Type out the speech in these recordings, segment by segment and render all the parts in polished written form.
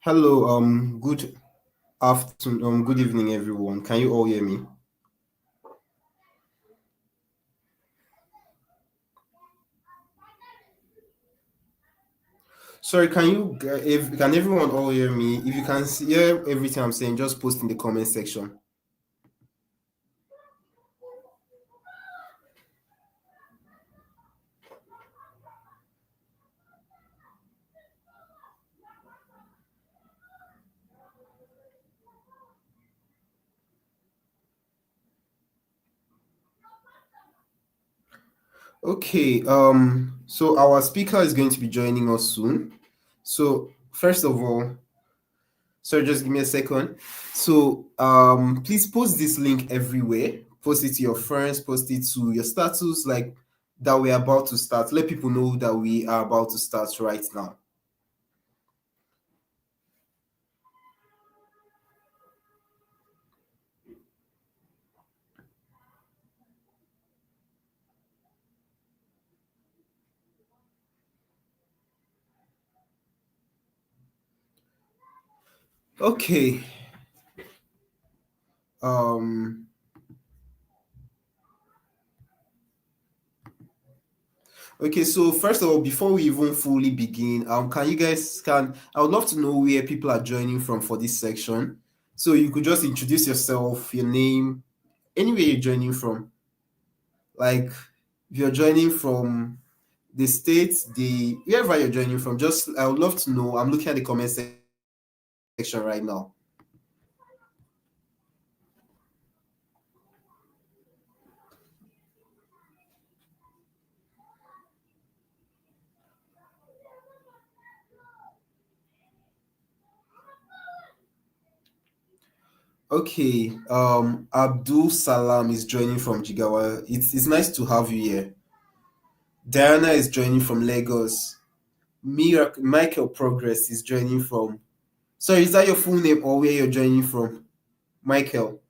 Hello, good afternoon, good evening, everyone. Can you all hear me? Sorry, if can everyone all hear me? If you can hear everything I'm saying, just post in the comment section. Okay, so our speaker is going to be joining us soon. So first of all, sorry, just give me a second. So please post this link everywhere. Post it to your friends, post it to your status, like that we're about to start. Let people know that we are about to start right now. Okay. Um okay, so first of all, before we even fully begin, can you guys can I would love to know where people are joining from for this section. So you could just introduce yourself, your name, anywhere you're joining from. Like if you're joining from the states, the wherever you're joining from, just I would love to know. I'm looking at the comment section right now. Okay, Abdul Salam is joining from Jigawa. It's nice to have you here. Diana is joining from Lagos. Michael Progress is joining from. Sorry, is that your full name or where you're joining from? Michael.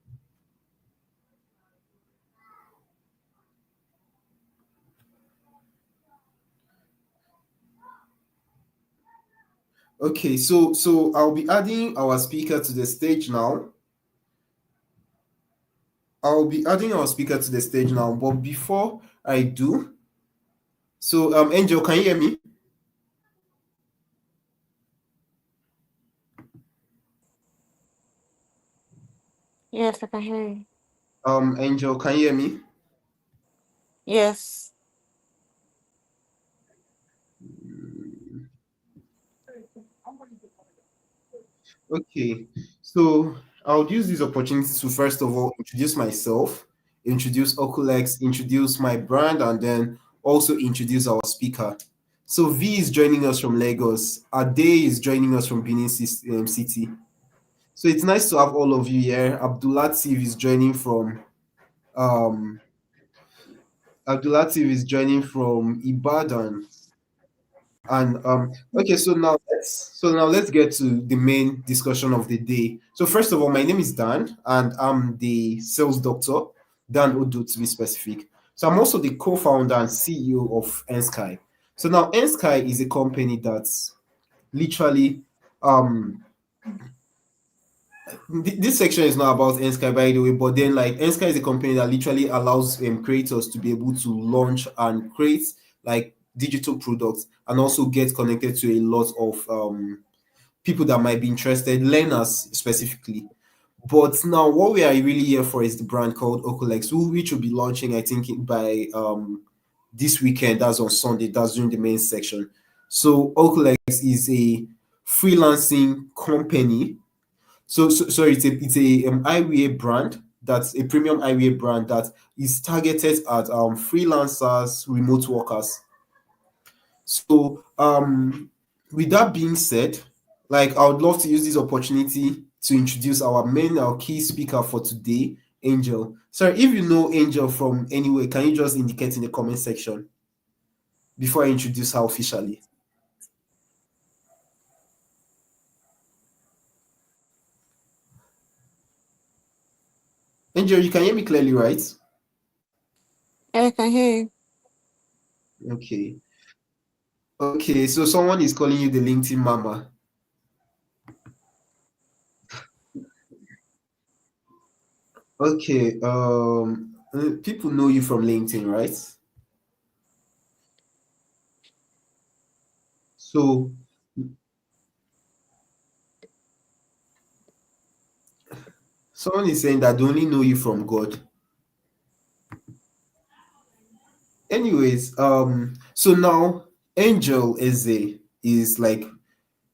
Okay, so I'll be adding our speaker to the stage now. I'll be adding our speaker to the stage now, but before I do, so Angel, can you hear me? Yes, I can hear you. Angel, can you hear me? Yes. Okay, so I'll use this opportunity to first of all introduce myself, introduce Okulex, introduce my brand, and then also introduce our speaker. So V is joining us from Lagos. Ade is joining us from City. So it's nice to have all of you here. Abdulatif is joining from um Abdulatif is joining from Ibadan. And okay, so now let's get to the main discussion of the day. So first of all, my name is Dan, and I'm the sales doctor, Dan Odu to be specific. So I'm also the co-founder and CEO of Ensky. So now Ensky is a company that's literally um this section is not about Ensky by the way, but then like Ensky is a company that literally allows creators to be able to launch and create like digital products and also get connected to a lot of people that might be interested, learners specifically. But now what we are really here for is the brand called Ocolex, which will be launching, I think, by this weekend. That's on Sunday. That's during the main section. So Ocolex is a freelancing company. Sorry, it's a eyewear brand that's a premium eyewear brand that is targeted at freelancers, remote workers. So with that being said, like I would love to use this opportunity to introduce our key speaker for today, Angel. Sorry, if you know Angel from anywhere, can you just indicate in the comment section before I introduce her officially? Angel, you can hear me clearly, right? Yeah, I can hear you. Okay. Okay, so someone is calling you the LinkedIn mama. Okay. People know you from LinkedIn, right? So someone is saying that they only know you from God. Anyways, so now Angel is like,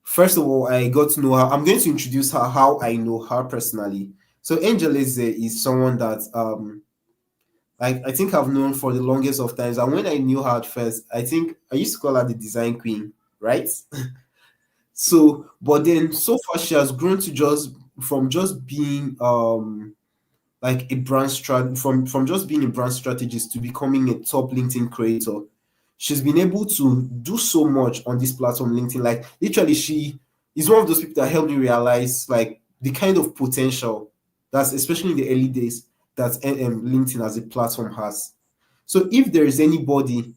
first of all, I got to know her. I'm going to introduce her how I know her personally. So Angel is someone that like I think I've known for the longest of times. And when I knew her at first, I think I used to call her the design queen, right? So, but then so far she has grown to just being like a brand strat from just being a brand strategist to becoming a top LinkedIn creator. She's been able to do so much on this platform, LinkedIn. Like literally, she is one of those people that helped me realize like the kind of potential that's especially in the early days that LinkedIn as a platform has. So if there is anybody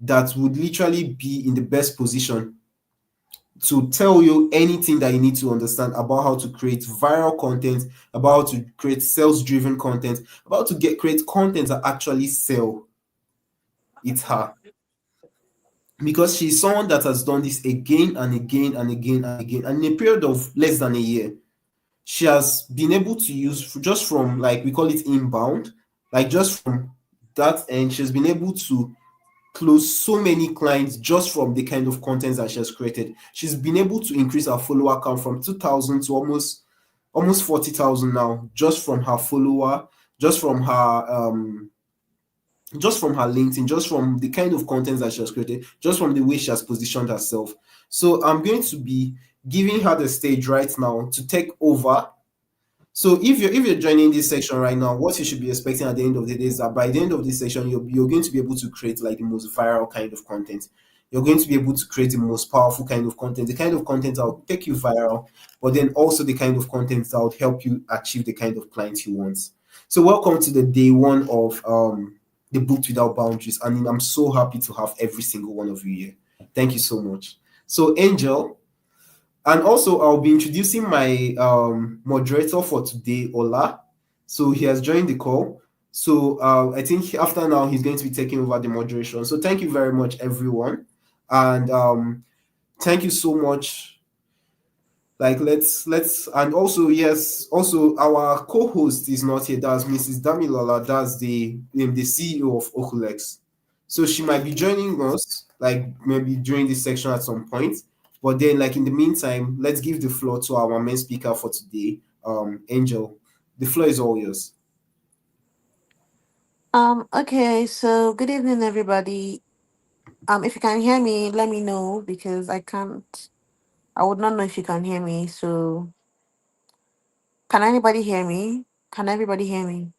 that would literally be in the best position to tell you anything that you need to understand about how to create viral content, about how to create sales driven content, about how to create content that actually sell, it's her. Because she's someone that has done this again and again and again and again. And in a period of less than a year, she has been able to use just from like we call it inbound, like just from that end, she's been able to close so many clients just from the kind of content that she has created. She's been able to increase her follower count from 2,000 to almost 40,000 now, just from her just from her LinkedIn, just from the kind of content that she has created, just from the way she has positioned herself. So I'm going to be giving her the stage right now to take over. So if you're joining this section right now, what you should be expecting at the end of the day is that by the end of this section, you're going to be able to create like the most viral kind of content. You're going to be able to create the most powerful kind of content, the kind of content that will take you viral, but then also the kind of content that will help you achieve the kind of clients you want. So welcome to the day one of the Booked Without Boundaries, and I'm so happy to have every single one of you here. Thank you so much. So Angel, and also, I'll be introducing my moderator for today, Ola. So he has joined the call. So I think after now, he's going to be taking over the moderation. So thank you very much, everyone. And thank you so much. Like and also yes, also our co-host is not here. That's Mrs. Damilola. That's the CEO of Okulex. So she might be joining us like maybe during this section at some point. But then like in the meantime, let's give the floor to our main speaker for today, Angel. The floor is all yours. Okay, so good evening, everybody. If you can hear me, let me know because I can't. I would not know if you can hear me. So, can anybody hear me? Can everybody hear me?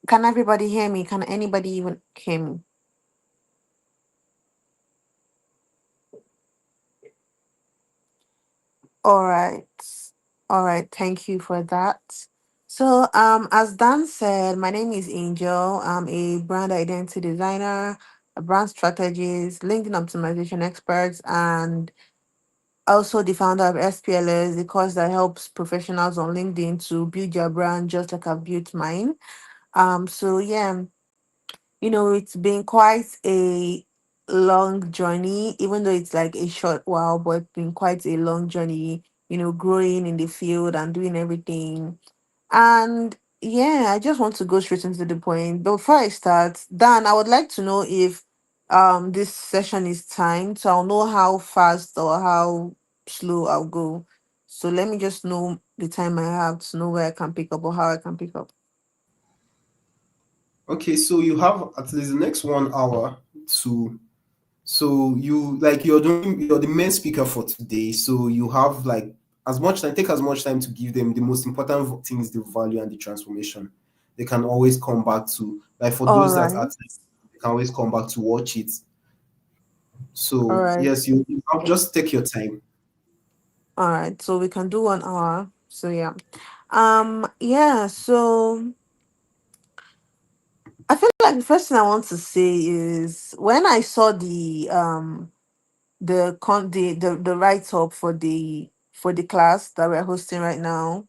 Can everybody hear me? Can anybody even hear me? All right. All right. Thank you for that. So, as Dan said, my name is Angel. I'm a brand identity designer, a brand strategist, LinkedIn optimization expert, and also the founder of SPLS, the course that helps professionals on LinkedIn to build their brand just like I've built mine. So yeah, it's been quite a long journey, even though it's like a short while, but it's been quite a long journey, growing in the field and doing everything. And yeah, I just want to go straight into the point. But before I start, Dan, I would like to know if this session is timed, so I'll know how fast or how slow I'll go. So let me just know the time I have to know where I can pick up or how I can pick up. Okay, so you have at least the next 1 hour to so you're the main speaker for today. So you have like as much time, take as much time to give them the most important things, the value and the transformation. They can always come back to like for All those that right. are they can always come back to watch it. All So right. yes, you have just take your time. All right. So we can do 1 hour. So yeah. Yeah, so I feel like the first thing I want to say is when I saw the write up for the class that we're hosting right now.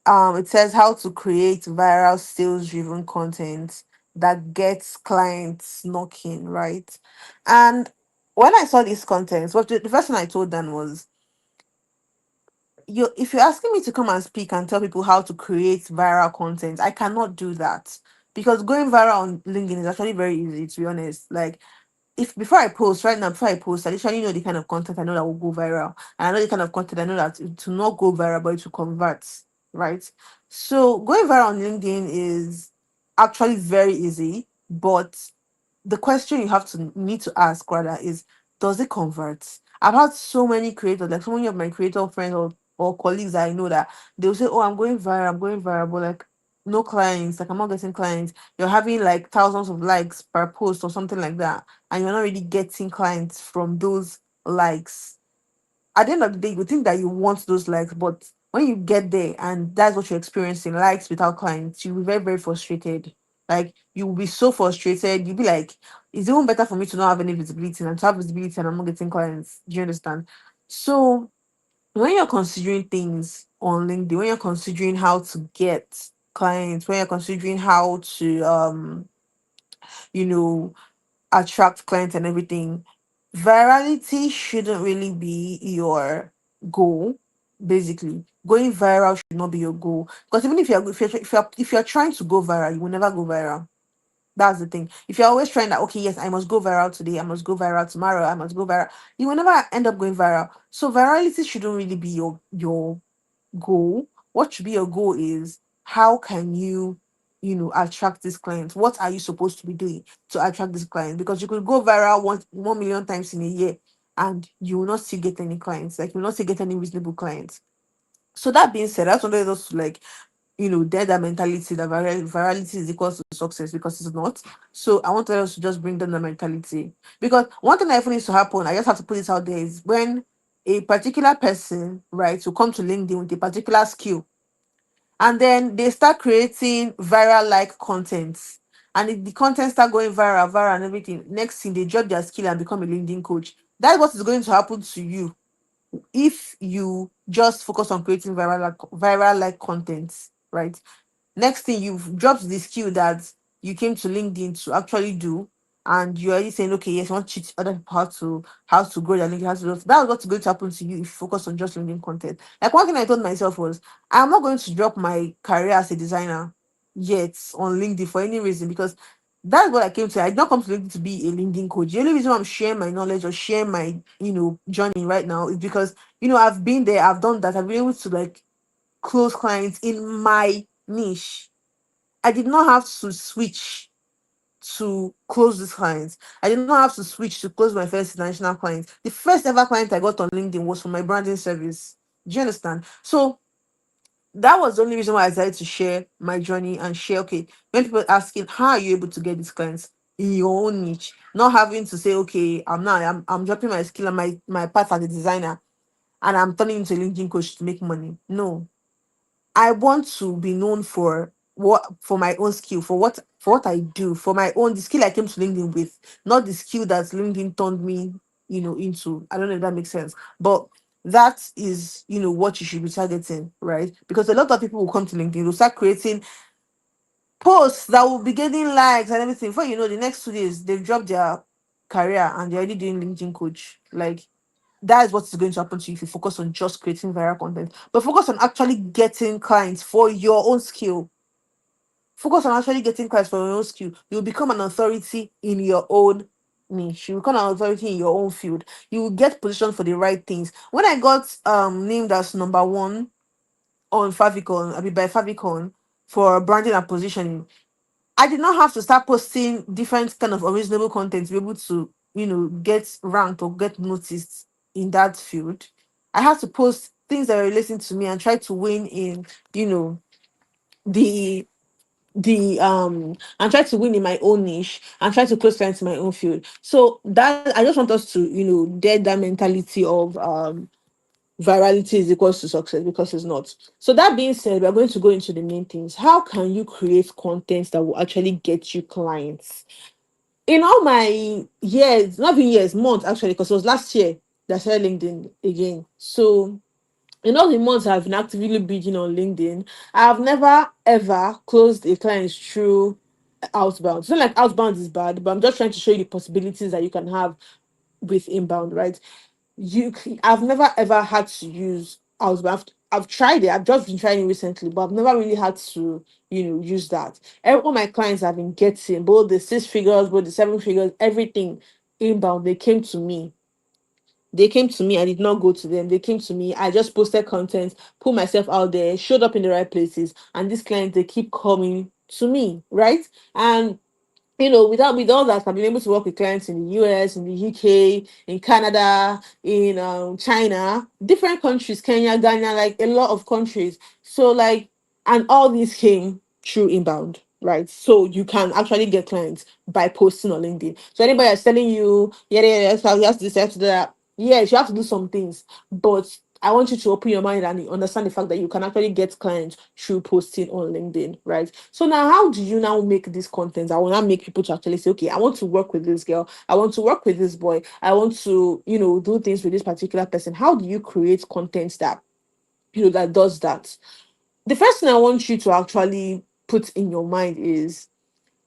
It says how to create viral sales driven content that gets clients knocking, right? And when I saw these contents, what the first thing I told them was, you if you're asking me to come and speak and tell people how to create viral content, I cannot do that, because going viral on LinkedIn is actually very easy, to be honest. Like, if before I post right now, before I post, I literally know the kind of content I know that will go viral. And I know the kind of content I know that to not go viral, but to convert, right? So going viral on LinkedIn is actually very easy, but the question you have to need to ask rather is, does it convert? I've had so many creators, like so many of my creator friends or colleagues that I know, that they'll say, oh, I'm going viral, but like no clients, like I'm not getting clients. You're having like thousands of likes per post or something like that, and you're not really getting clients from those likes. At the end of the day, you think that you want those likes, but when you get there and that's what you're experiencing, likes without clients, you'll be very, very frustrated. Like, you will be so frustrated. You'll be like, it's even better for me to not have any visibility than to have visibility and I'm not getting clients. Do you understand? So when you're considering things on LinkedIn, when you're considering how to get clients, when you're considering how to you know attract clients and everything, virality shouldn't really be your goal. Basically, going viral should not be your goal, because even if you're trying to go viral, you will never go viral. That's the thing. If you're always trying that, okay, yes, I must go viral today, I must go viral tomorrow, I must go viral, you will never end up going viral. So virality shouldn't really be your goal. What should be your goal is, how can you, attract this client? What are you supposed to be doing to attract this client? Because you could go viral 1 million times in a year and you will not still get any clients. Like, you will not still get any reasonable clients. So that being said, that's wanted us to, like, dead that mentality that virality is equals to success, because it's not. So I wanted us to just bring down the mentality, because one thing that even needs to happen, I just have to put this out there, is when a particular person, right, will come to LinkedIn with a particular skill, and then they start creating viral like content, and if the content start going viral and everything, next thing they drop their skill and become a LinkedIn coach. That's what is going to happen to you if you just focus on creating viral like content, right? Next thing, you've dropped the skill that you came to LinkedIn to actually do, and you're already saying, okay, yes, I want to teach other people how to grow their LinkedIn, how to do. That's what's going to happen to you if you focus on just LinkedIn content. Like, one thing I told myself was, I'm not going to drop my career as a designer yet on LinkedIn for any reason, because that's what I came to. I did not come to LinkedIn to be a LinkedIn coach. The only reason why I'm sharing my knowledge or sharing my, journey right now is because, I've been there, I've done that, I've been able to, like, close clients in my niche. I did not have to switch to close these clients. I did not have to switch to close my first international client. The first ever client I got on LinkedIn was for my branding service. Do you understand? So that was the only reason why I decided to share my journey and share. Okay, when people asking, how are you able to get these clients in your own niche, not having to say, okay, I'm dropping my skill and my path as a designer, and I'm turning into a LinkedIn coach to make money. No, I want to be known for my own skill, for what I do, for my own the skill I came to LinkedIn with, not the skill that LinkedIn turned me, into. I don't know if that makes sense. But that is, what you should be targeting, right? Because a lot of people will come to LinkedIn, will start creating posts that will be getting likes and everything. Before you know, the next 2 days, they've dropped their career and they're already doing LinkedIn coach. Like, that is what is going to happen to you if you focus on just creating viral content. But focus on actually getting clients for your own skill. Focus on actually getting clients for your own skill. You'll become an authority in your own niche. You become an authority in your own field. You will get positioned for the right things. When I got named as number one on Favicon, I mean by Favicon, for branding and positioning, I did not have to start posting different kind of unreasonable content to be able to, get ranked or get noticed in that field. I had to post things that were relating to me and try to win in, you know, the and try to win in my own niche and try to close clients in my own field. So that I just want us to, dead that mentality of virality is equals to success, because it's not. So that being said, we're going to go into the main things. How can you create content that will actually get you clients? In all my years, not even years, months actually, because it was last year that I started LinkedIn again. So in all the months I've been actively bidding on LinkedIn, I've never ever closed a client through outbound. It's not like outbound is bad, but I'm just trying to show you the possibilities that you can have with inbound, right? I've never ever had to use outbound. I've tried it. I've just been trying it recently, but I've never really had to, use that. All my clients have been getting both the 6 figures, both the 7 figures, everything inbound. They came to me. I did not go to them. They came to me. I just posted content, put myself out there, showed up in the right places, and these clients they keep coming to me, right? And without with all that, I've been able to work with clients in the US, in the UK, in Canada, in China, different countries, Kenya, Ghana, like a lot of countries. So like, and all these came through inbound, right? So you can actually get clients by posting on LinkedIn. So anybody that's telling you, yeah, yeah, yeah, so you have to do this, you have to do that. Yes, you have to do some things, but I want you to open your mind and understand the fact that you can actually get clients through posting on LinkedIn, right? So now, how do you now make this content? I want to make people to actually say, okay, I want to work with this girl, I want to work with this boy, I want to, do things with this particular person. How do you create content that that does that? The first thing I want you to actually put in your mind is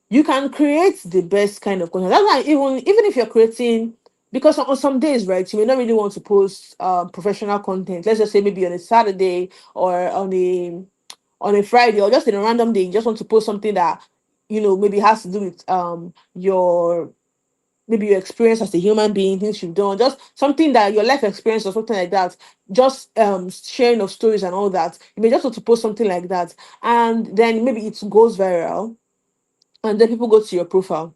you can create the best kind of content. That's why even if you're creating, because on some days, right, you may not really want to post professional content. Let's just say maybe on a Saturday or on a Friday or just in a random day, you just want to post something that maybe has to do with your maybe your experience as a human being, things you've done, just something that your life experience or something like that, just sharing of stories and all that. You may just want to post something like that, and then maybe it goes viral, and then people go to your profile.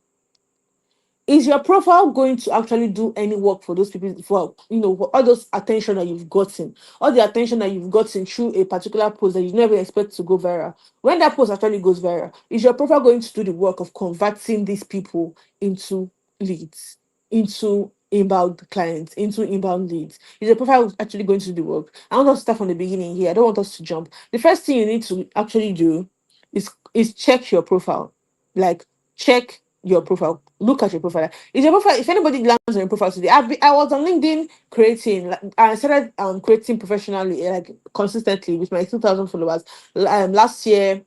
Is your profile going to actually do any work for those people, for for all those attention that you've gotten, all the attention that you've gotten through a particular post that you never expect to go viral? When that post actually goes viral, is your profile going to do the work of converting these people into leads, into inbound clients, into inbound leads? Is your profile actually going to do the work? I want us to start from the beginning here. I don't want us to jump. The first thing you need to actually do is check your profile. Like, check your profile. Look at your profile. Is your profile, if anybody lands on your profile today, I was on LinkedIn creating, like, I started creating professionally, like consistently with my 2,000 followers last year,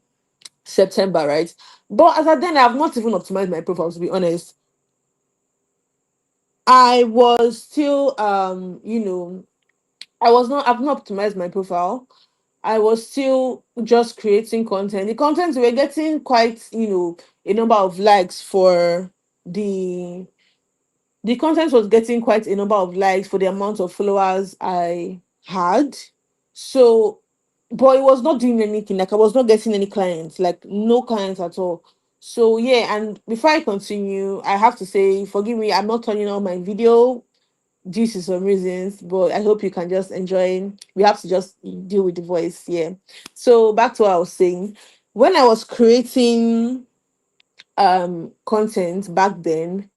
September, right? But as at then, I have not even optimized my profile, to be honest. I was still, I've not optimized my profile. I was still just creating content. The content, we were getting quite, a number of likes for the the content was getting quite a number of likes for the amount of followers I had. So, but it was not doing anything. Like, I was not getting any clients, like no clients at all. So yeah, and before I continue, I have to say, forgive me, I'm not turning on my video due to some reasons, but I hope you can just enjoy. We have to just deal with the voice, yeah. So back to what I was saying. When I was creating content back then,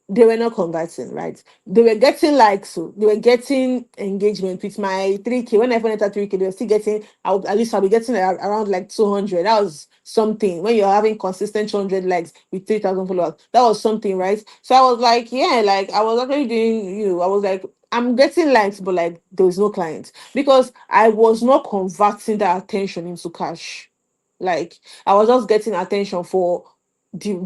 they were not converting, right? They were getting likes, so they were getting engagement with my 3K. When I found out 3K, they were still getting, at least I'll be getting around like 200. That was something. When you're having consistent 200 likes with 3,000 followers, that was something, right? So I was like, yeah, like I was actually doing, I was like, I'm getting likes, but like there was no clients because I was not converting that attention into cash. Like, I was just getting attention for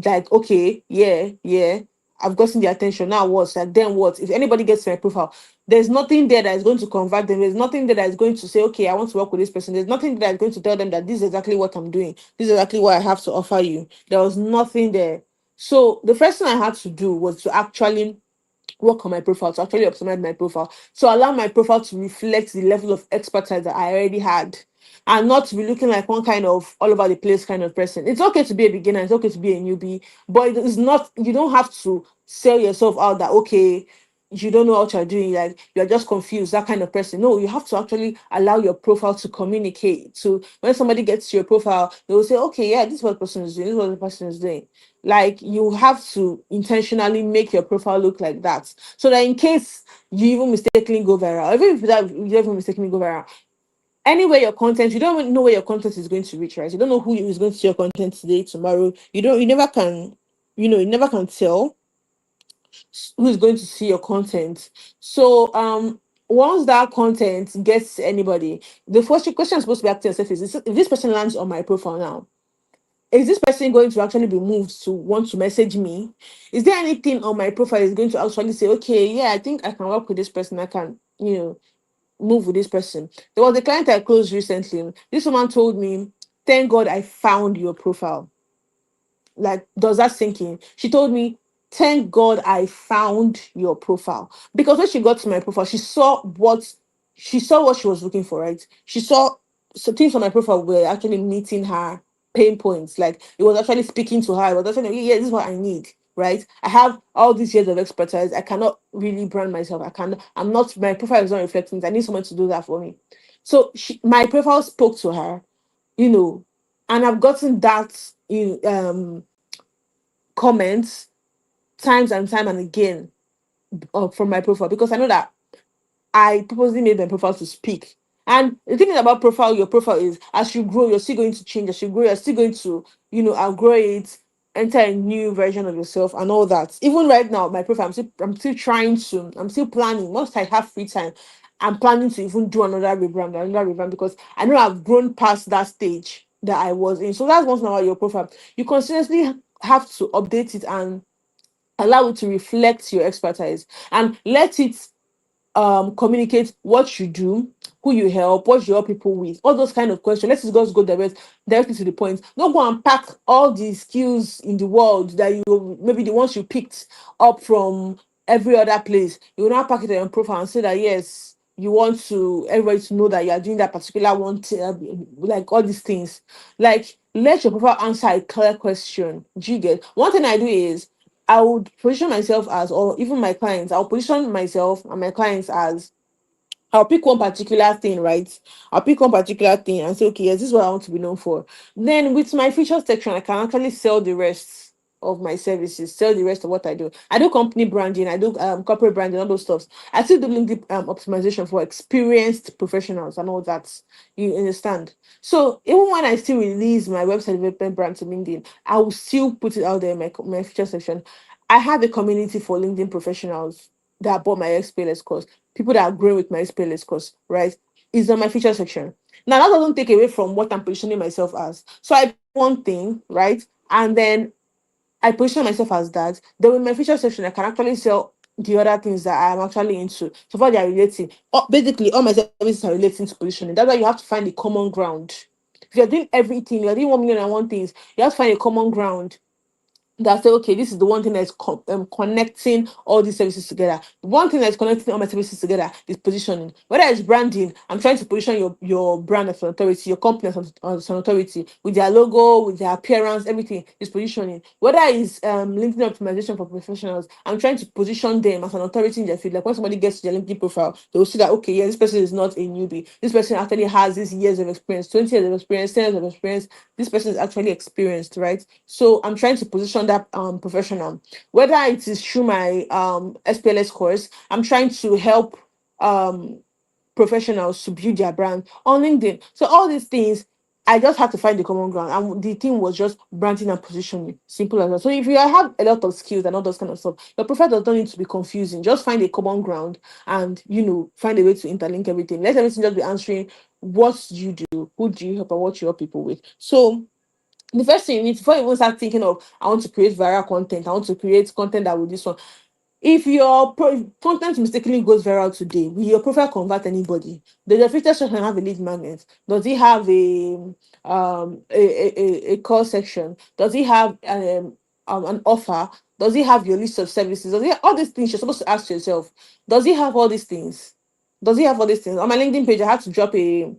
like, okay, yeah, yeah, I've gotten the attention. Now what? Like, then what? If anybody gets to my profile, there's nothing there that is going to convert them. There's nothing there that is going to say, okay, I want to work with this person. There's nothing that is going to tell them that this is exactly what I'm doing. This is exactly what I have to offer you. There was nothing there. So the first thing I had to do was to actually work on my profile, to actually optimize my profile, to allow my profile to reflect the level of expertise that I already had, and not to be looking like one kind of all over the place kind of person. It's okay to be a beginner, it's okay to be a newbie, but it is not, you don't have to sell yourself out that, okay, you don't know what you're doing, like you're just confused, that kind of person. No, you have to actually allow your profile to communicate. So when somebody gets to your profile, they will say, okay, yeah, this is what the person is doing, this is what the person is doing. Like, you have to intentionally make your profile look like that, so that in case you even mistakenly go viral, even if that you even mistakenly go viral, anyway, your content, you don't even know where your content is going to reach, right? You don't know who is going to see your content today, tomorrow. You never can, you never can tell who is going to see your content. So once that content gets to anybody, the first question I'm supposed to be asking yourself is, if this person lands on my profile now, is this person going to actually be moved to want to message me? Is there anything on my profile is going to actually say, okay, yeah, I think I can work with this person, I can, move with this person? There was a client I closed recently. This woman told me, thank God I found your profile. Like, does that sink in? She told me, thank God I found your profile. Because when she got to my profile, she saw what she was looking for, right? She saw some things on my profile were actually meeting her pain points. Like, it was actually speaking to her. It was actually, yeah, this is what I need. Right, I have all these years of expertise. I cannot really brand myself. I'm not. My profile is not reflecting it. I need someone to do that for me. So my profile spoke to her, you know, and I've gotten that in comments times and time and again from my profile, because I know that I purposely made my profile to speak. And the thing about your profile is, as you grow, you're still going to change. As you grow, you're still going to, outgrow it, enter a new version of yourself and all that. Even right now, my profile, I'm still planning. Once I have free time, I'm planning to even do another rebrand, because I know I've grown past that stage that I was in. So that's one thing about your profile. You continuously have to update it and allow it to reflect your expertise, and let it communicate what you do, who you help, what you help people with, all those kind of questions. Let's just go directly to the point. Don't go and pack all the skills in the world that you, maybe the ones you picked up from every other place. You will not pack it on your profile and say that, yes, you want to everybody to know that you are doing that particular one, like all these things. Like, let your profile answer a clear question. Do you get? One thing I do is, I would position myself as, or even my clients, I'll position myself and my clients as, I'll pick one particular thing, right? I'll pick one particular thing and say, okay, yes, this is what I want to be known for. Then with my feature section, I can actually sell the rest of my services, sell the rest of what I do. I do company branding, I do corporate branding, all those stuff. I still do LinkedIn optimization for experienced professionals and all that. You understand? So even when I still release my website development brand to LinkedIn, I will still put it out there in my feature section. I have a community for LinkedIn professionals that bought my XPLS course, people that are growing with my SPLS course, right, is on my feature section. Now, that doesn't take away from what I'm positioning myself as. So I do one thing, right? And then I position myself as that. Then with my feature section, I can actually sell the other things that I'm actually into. So far, they are relating. Basically, all my services are relating to positioning. That's why you have to find a common ground. If you're doing everything, you're doing 1,000,001 things, you have to find a common ground that say, okay, this is the one thing that's connecting all these services together. The one thing that's connecting all my services together is positioning. Whether it's branding, I'm trying to position your brand as an authority, your company as an authority, with their logo, with their appearance, everything is positioning. Whether it's LinkedIn optimization for professionals, I'm trying to position them as an authority in their field. Like, when somebody gets to their LinkedIn profile, they will see that, okay, yeah, this person is not a newbie. This person actually has these years of experience, 20 years of experience, 10 years of experience. This person is actually experienced, right? So I'm trying to position that professional. Whether it is through my SPLS course, I'm trying to help um professionals to build their brand on LinkedIn. So all these things, I just had to find the common ground, and the thing was just branding and positioning. Simple as that. So if you have a lot of skills and all those kind of stuff, your profile does not need to be confusing. Just find a common ground and, find a way to interlink everything. Let everything just be answering what you do, who do you help, and what you help people with. So the first thing you need, before you even start thinking of, I want to create viral content, I want to create content that will this one. If your content mistakenly goes viral today, will your profile convert anybody? Does your feature section have a lead magnet? Does it have a call section? Does it have an offer? Does it have your list of services? Does it have all these things? You're supposed to ask yourself. Does it have all these things? Does it have all these things? On my LinkedIn page, I had to drop a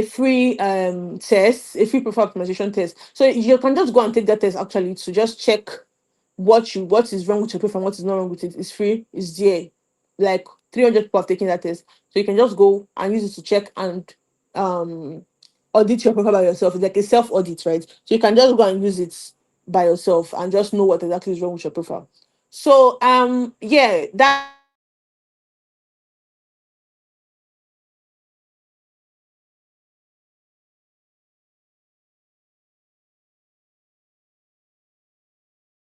free test, a free profile optimization test. So you can just go and take that test actually, to just check what is wrong with your profile and what is not wrong with it. It's free, it's there. Like, 300 people have taken that test. So you can just go and use it to check and um audit your profile by yourself. It's like a self-audit, right? So you can just go and use it by yourself and just know what exactly is wrong with your profile. So yeah, that's it for me.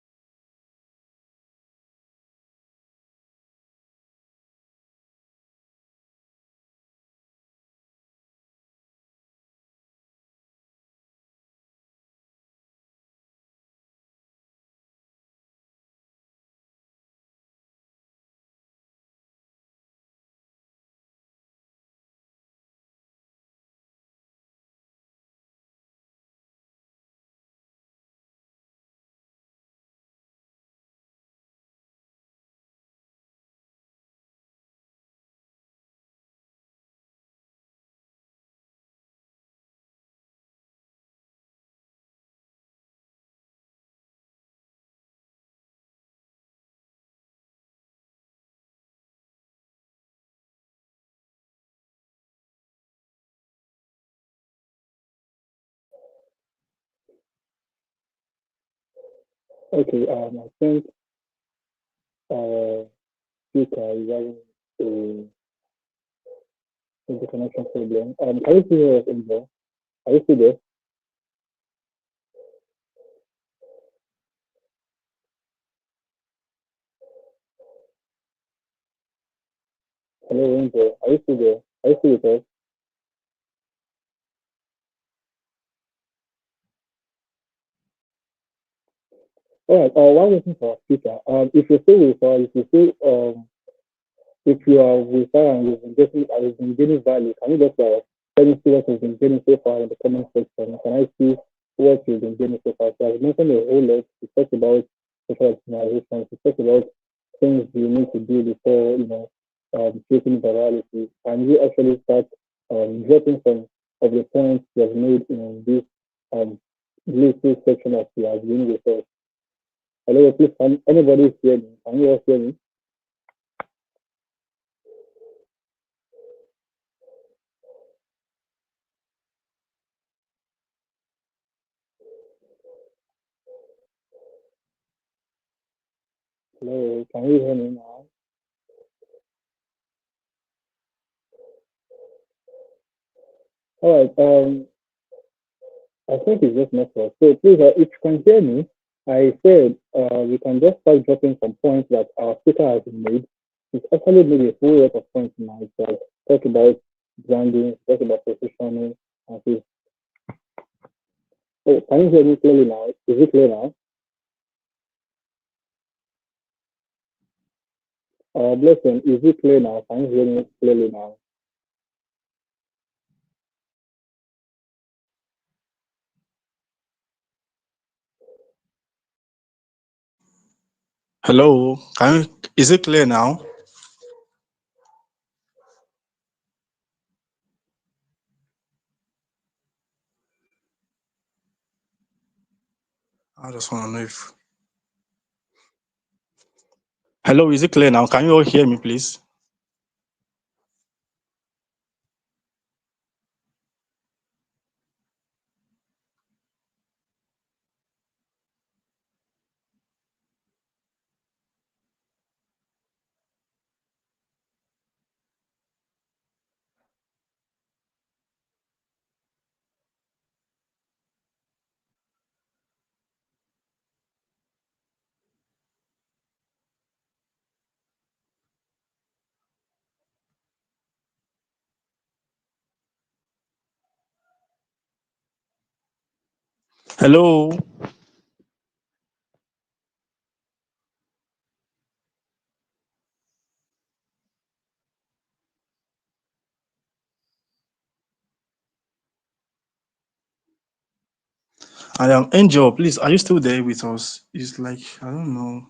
Okay, I think our speaker is having a interconnection problem. Can you still hear us, Angel? Are you still there? Hello, Angel. Are you still there? Are you still with us? All right. While waiting for our speaker, if you're still with us, if you still if you are with her and you've been getting value, can you just tell me what you've been getting so far in the comment section? Can I see what you've been getting so far? So I've mentioned a whole lot. We talked about social optimization. We talked about things you need to do before creating virality. And you actually start dropping some of the points you have made in this um little section that you have been with us. Hello, please, can anybody hear me? Can you all hear me? Hello, can you hear me now? All right. I think it's just network. So please, if you can hear me, I said we can just start dropping some points that our speaker has made. It's actually made a whole lot of points now. It's like talk about branding, talk about positioning, and so. Oh, can you hear me clearly now? Is it clear now? Blessing, is it clear now? Can you hear me clearly now? Hello, is it clear now? I just want to know if. Hello, is it clear now? Can you all hear me, please? Hello. I am Angel. Please, are you still there with us? It's like I don't know.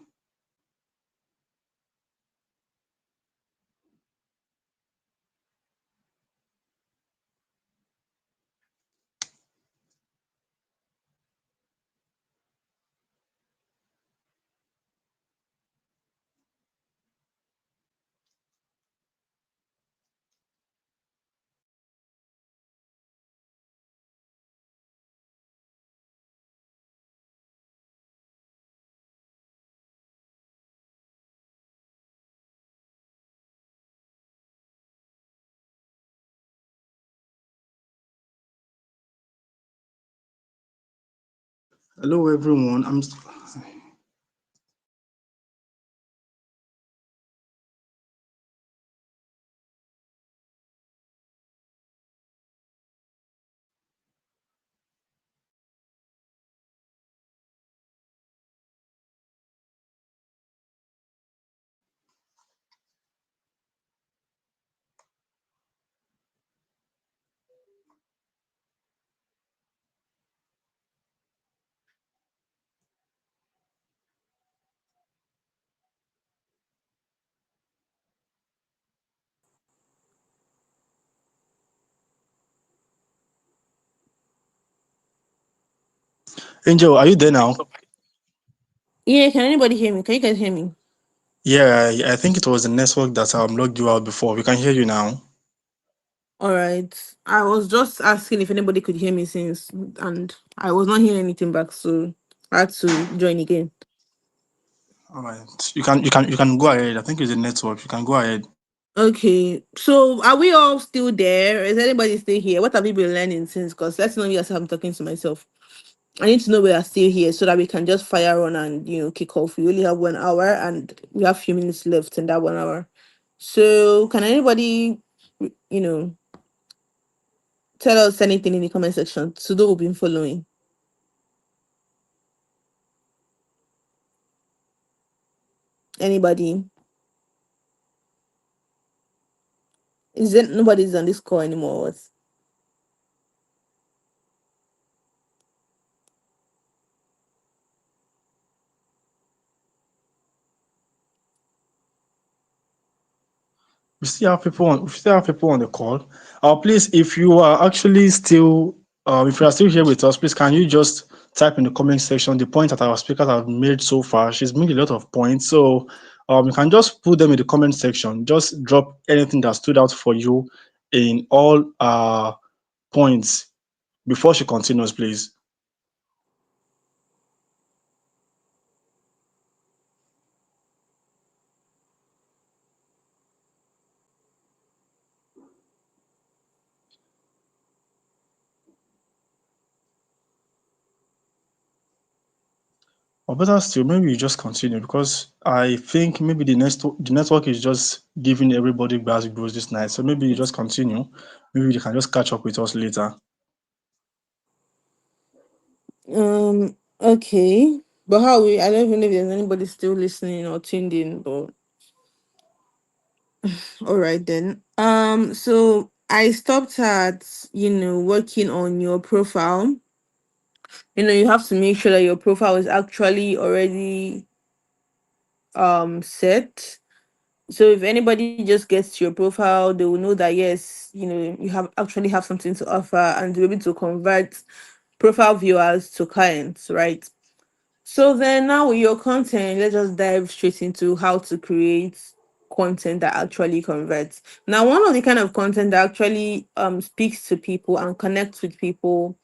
Hello, everyone. Angel, are you there now? Yeah, can anybody hear me? Can you guys hear me? Yeah, I think it was the network that logged you out before. We can hear you now. All right. I was just asking if anybody could hear me since, and I was not hearing anything back, so I had to join again. All right. You can go ahead. I think it's a network. You can go ahead. Okay, so are we all still there? Is anybody still here? What have you been learning since? Because let's know yourself. I'm talking to myself. I need to know we are still here so that we can just fire on and kick off. We only have 1 hour and we have few minutes left in that 1 hour. So can anybody you know tell us anything in the comment section? So those who've been following. Anybody? Is it nobody's on this call anymore? What? We still have people on the call. Please, if you are actually still, if you are still here with us, please can you just type in the comment section the points that our speakers have made so far. She's made a lot of points, so you can just put them in the comment section. Just drop anything that stood out for you in all points before she continues, please. Or better still, maybe you just continue because I think maybe the network is just giving everybody bad bros this night. So maybe you just continue. Maybe they can just catch up with us later. Okay. But how we I don't even know if there's anybody still listening or tuned in, but all right then. So I stopped at working on your profile. You have to make sure that your profile is actually already set. So if anybody just gets to your profile, they will know that yes, you have something to offer and be able to convert profile viewers to clients, right? So then now with your content, let's just dive straight into how to create content that actually converts. Now, one of the kind of content that actually speaks to people and connects with people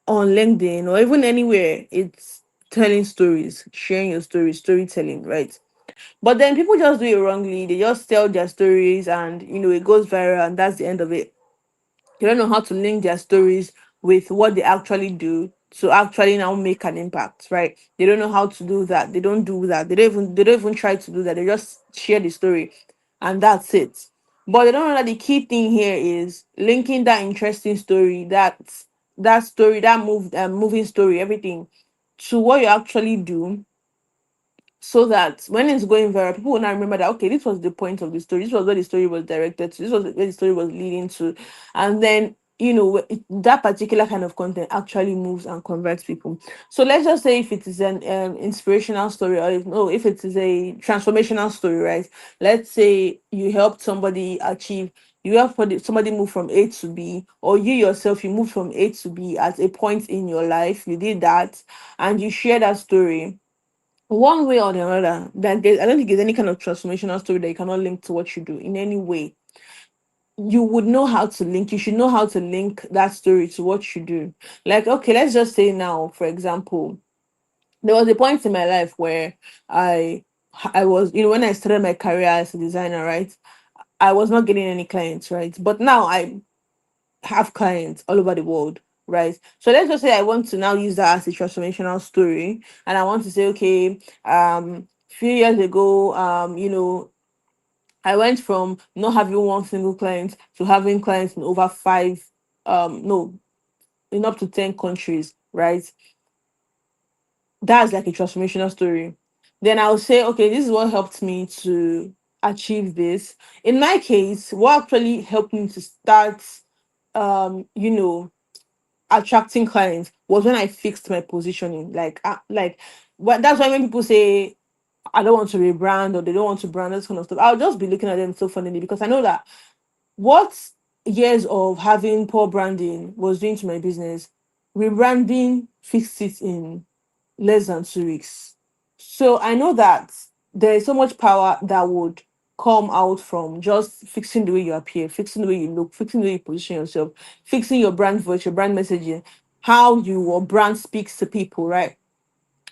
on LinkedIn or even anywhere, it's telling stories, sharing your story, storytelling, right? But then people just do it wrongly. They just tell their stories and it goes viral and that's the end of it. They don't know how to link their stories with what they actually do to actually now make an impact, right? They don't know how to do that. They don't do that. They don't even try to do that. They just share the story and that's it. But they don't know that the key thing here is linking that interesting story, that story, that moving story, everything to what you actually do, so that when it's going viral, people will now remember that okay, this was the point of the story. This was where the story was directed to. This was where the story was leading to, and then that particular kind of content actually moves and converts people. So let's just say if it is an inspirational story, or if it is a transformational story, right? Let's say you help somebody move from A to B, or you yourself you moved from A to B at a point in your life. You did that, and you share that story one way or the other. I don't think there's any kind of transformational story that you cannot link to what you do in any way. You would know how to link. You should know how to link that story to what you do. Like, okay, let's just say now, for example, there was a point in my life where I I was, when I started my career as a designer, right? I was not getting any clients, right? But now I have clients all over the world, right? So let's just say I want to now use that as a transformational story, and I want to say, okay, few years ago, I went from not having one single client to having clients in over five, no, in up to 10 countries, right? That's like a transformational story. Then I'll say, okay, this is what helped me to achieve this. In my case, what actually helped me to start, um, you know, attracting clients was when I fixed my positioning. That's why when people say I don't want to rebrand or they don't want to brand, this kind of stuff, I'll just be looking at them so funnily because I know that what years of having poor branding was doing to my business, rebranding fixed it in less than 2 weeks. So I know that there is so much power that would come out from just fixing the way you appear, fixing the way you look, fixing the way you position yourself, fixing your brand voice, your brand messaging, how your brand speaks to people, right?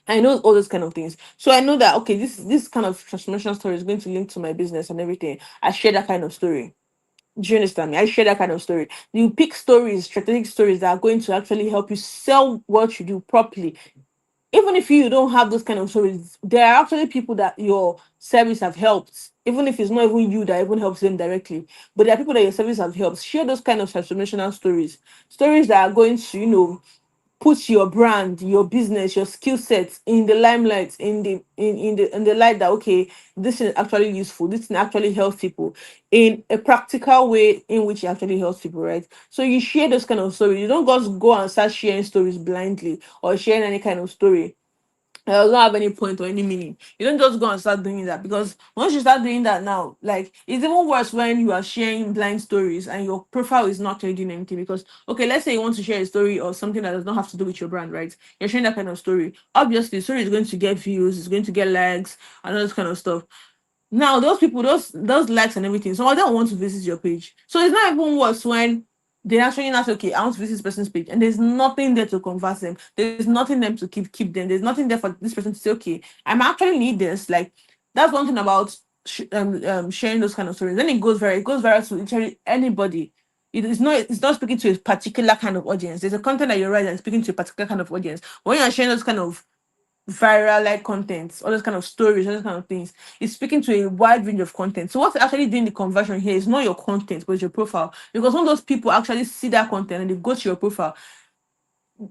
I know all those kind of things. So I know that okay, this kind of transformation story is going to link to my business and everything. I share that kind of story. Do you understand me? I share that kind of story. You pick stories, strategic stories that are going to actually help you sell what you do properly. Even if you don't have those kind of stories, there are actually people that your service have helped. Even if it's not even you that even helps them directly, but there are people that your service have helped. Share those kind of transformational stories, stories that are going to put your brand, your business, your skill sets in the limelight, in the light that okay, this is actually useful, this thing actually helps people in a practical way in which it actually helps people, right? So you share those kind of stories. You don't just go and start sharing stories blindly or sharing any kind of story it doesn't have any point or any meaning. You don't just go and start doing that because once you start doing that now, like it's even worse when you are sharing blind stories and your profile is not really doing anything. Because okay, let's say you want to share a story or something that does not have to do with your brand, right? You're sharing that kind of story. Obviously, the story is going to get views, it's going to get likes, and all this kind of stuff. Now those people, those likes and everything, so I don't want to visit your page. So it's not even worse when they actually not say, okay, I want to visit this person's page, and there's nothing there to convert them. There's nothing there to keep them. There's nothing there for this person to say, okay, I'm actually need this. Like that's one thing about sharing those kind of stories. Then it goes viral to literally anybody. It's not speaking to a particular kind of audience. There's a content that you're writing and speaking to a particular kind of audience. When you're sharing those kind of viral like content, all those kind of stories, all those kind of things. It's speaking to a wide range of content. So what's actually doing the conversion here is not your content, but it's your profile. Because when those people actually see that content and they go to your profile,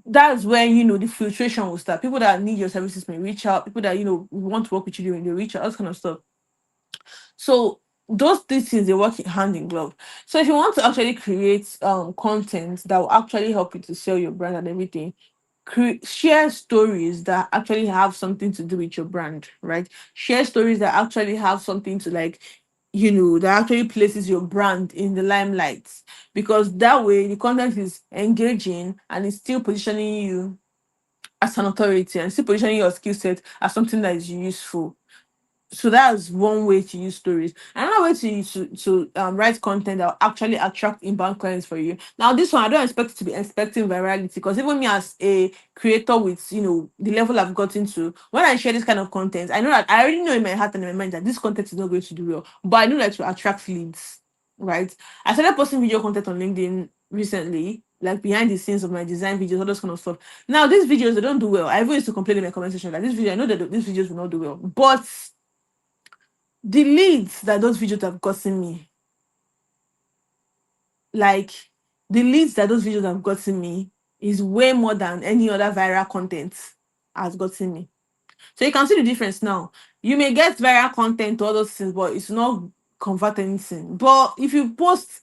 that's when the filtration will start. People that need your services may reach out, people that want to work with you, they reach out, all this kind of stuff. So these things they work hand in glove. So if you want to actually create content that will actually help you to sell your brand and everything, share stories that actually have something to do with your brand, right? Share stories that actually have something to that actually places your brand in the limelight, because that way the content is engaging and it's still positioning you as an authority and still positioning your skill set as something that is useful. So that's one way to use stories. Another way to write content that will actually attract inbound clients for you. Now, this one I don't expect it to be expecting virality, because even me as a creator with the level I've gotten to, when I share this kind of content, I know that I already know in my heart and in my mind that this content is not going to do well, but I know that to attract leads, right? I started posting video content on LinkedIn recently, like behind the scenes of my design videos, all those kind of stuff. Now, these videos they don't do well. I even used to complain in my comment section that this video, I know that these videos will not do well, but the leads that those videos have gotten me, like the leads that those videos have gotten me, is way more than any other viral content has gotten me. So you can see the difference now. You may get viral content, all those things, but it's not convert anything. But if you post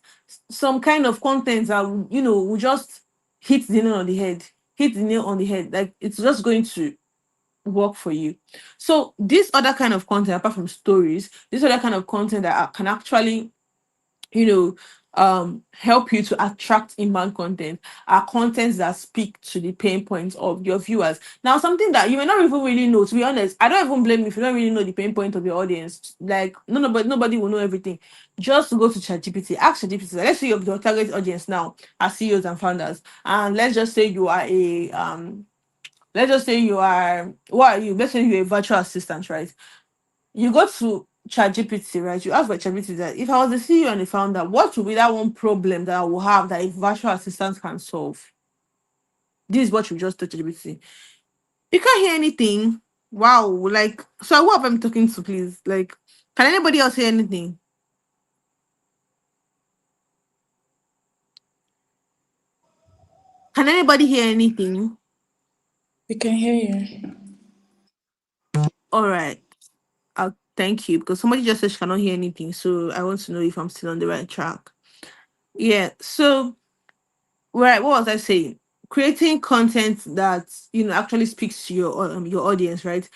some kind of content that will just hit the nail on the head, like it's just going to work for you. So this other kind of content, apart from stories, this other kind of content that can actually you know help you to attract inbound content are contents that speak to the pain points of your viewers. Now, something that you may not even really know, to be honest, I don't even blame you if you don't really know the pain point of your audience. Like nobody will know everything. Just go to ChatGPT, ask ChatGPT, like, let's say your target audience now are CEOs and founders, and let's just say you are a let's just say you are what are you let's say you're a virtual assistant, right? You go to ChatGPT, right? You ask for ChatGPT that if I was the CEO and the founder, what would be that one problem that I will have that a virtual assistant can solve? This is what you just told ChatGPT. You can't hear anything. Wow, like so what am I talking to, please? Like, can anybody else hear anything? Can anybody hear anything? We can hear you. All right. Thank you, because somebody just said she cannot hear anything. So I want to know if I'm still on the right track. Yeah. So right, what was I saying? Creating content that actually speaks to your audience, right?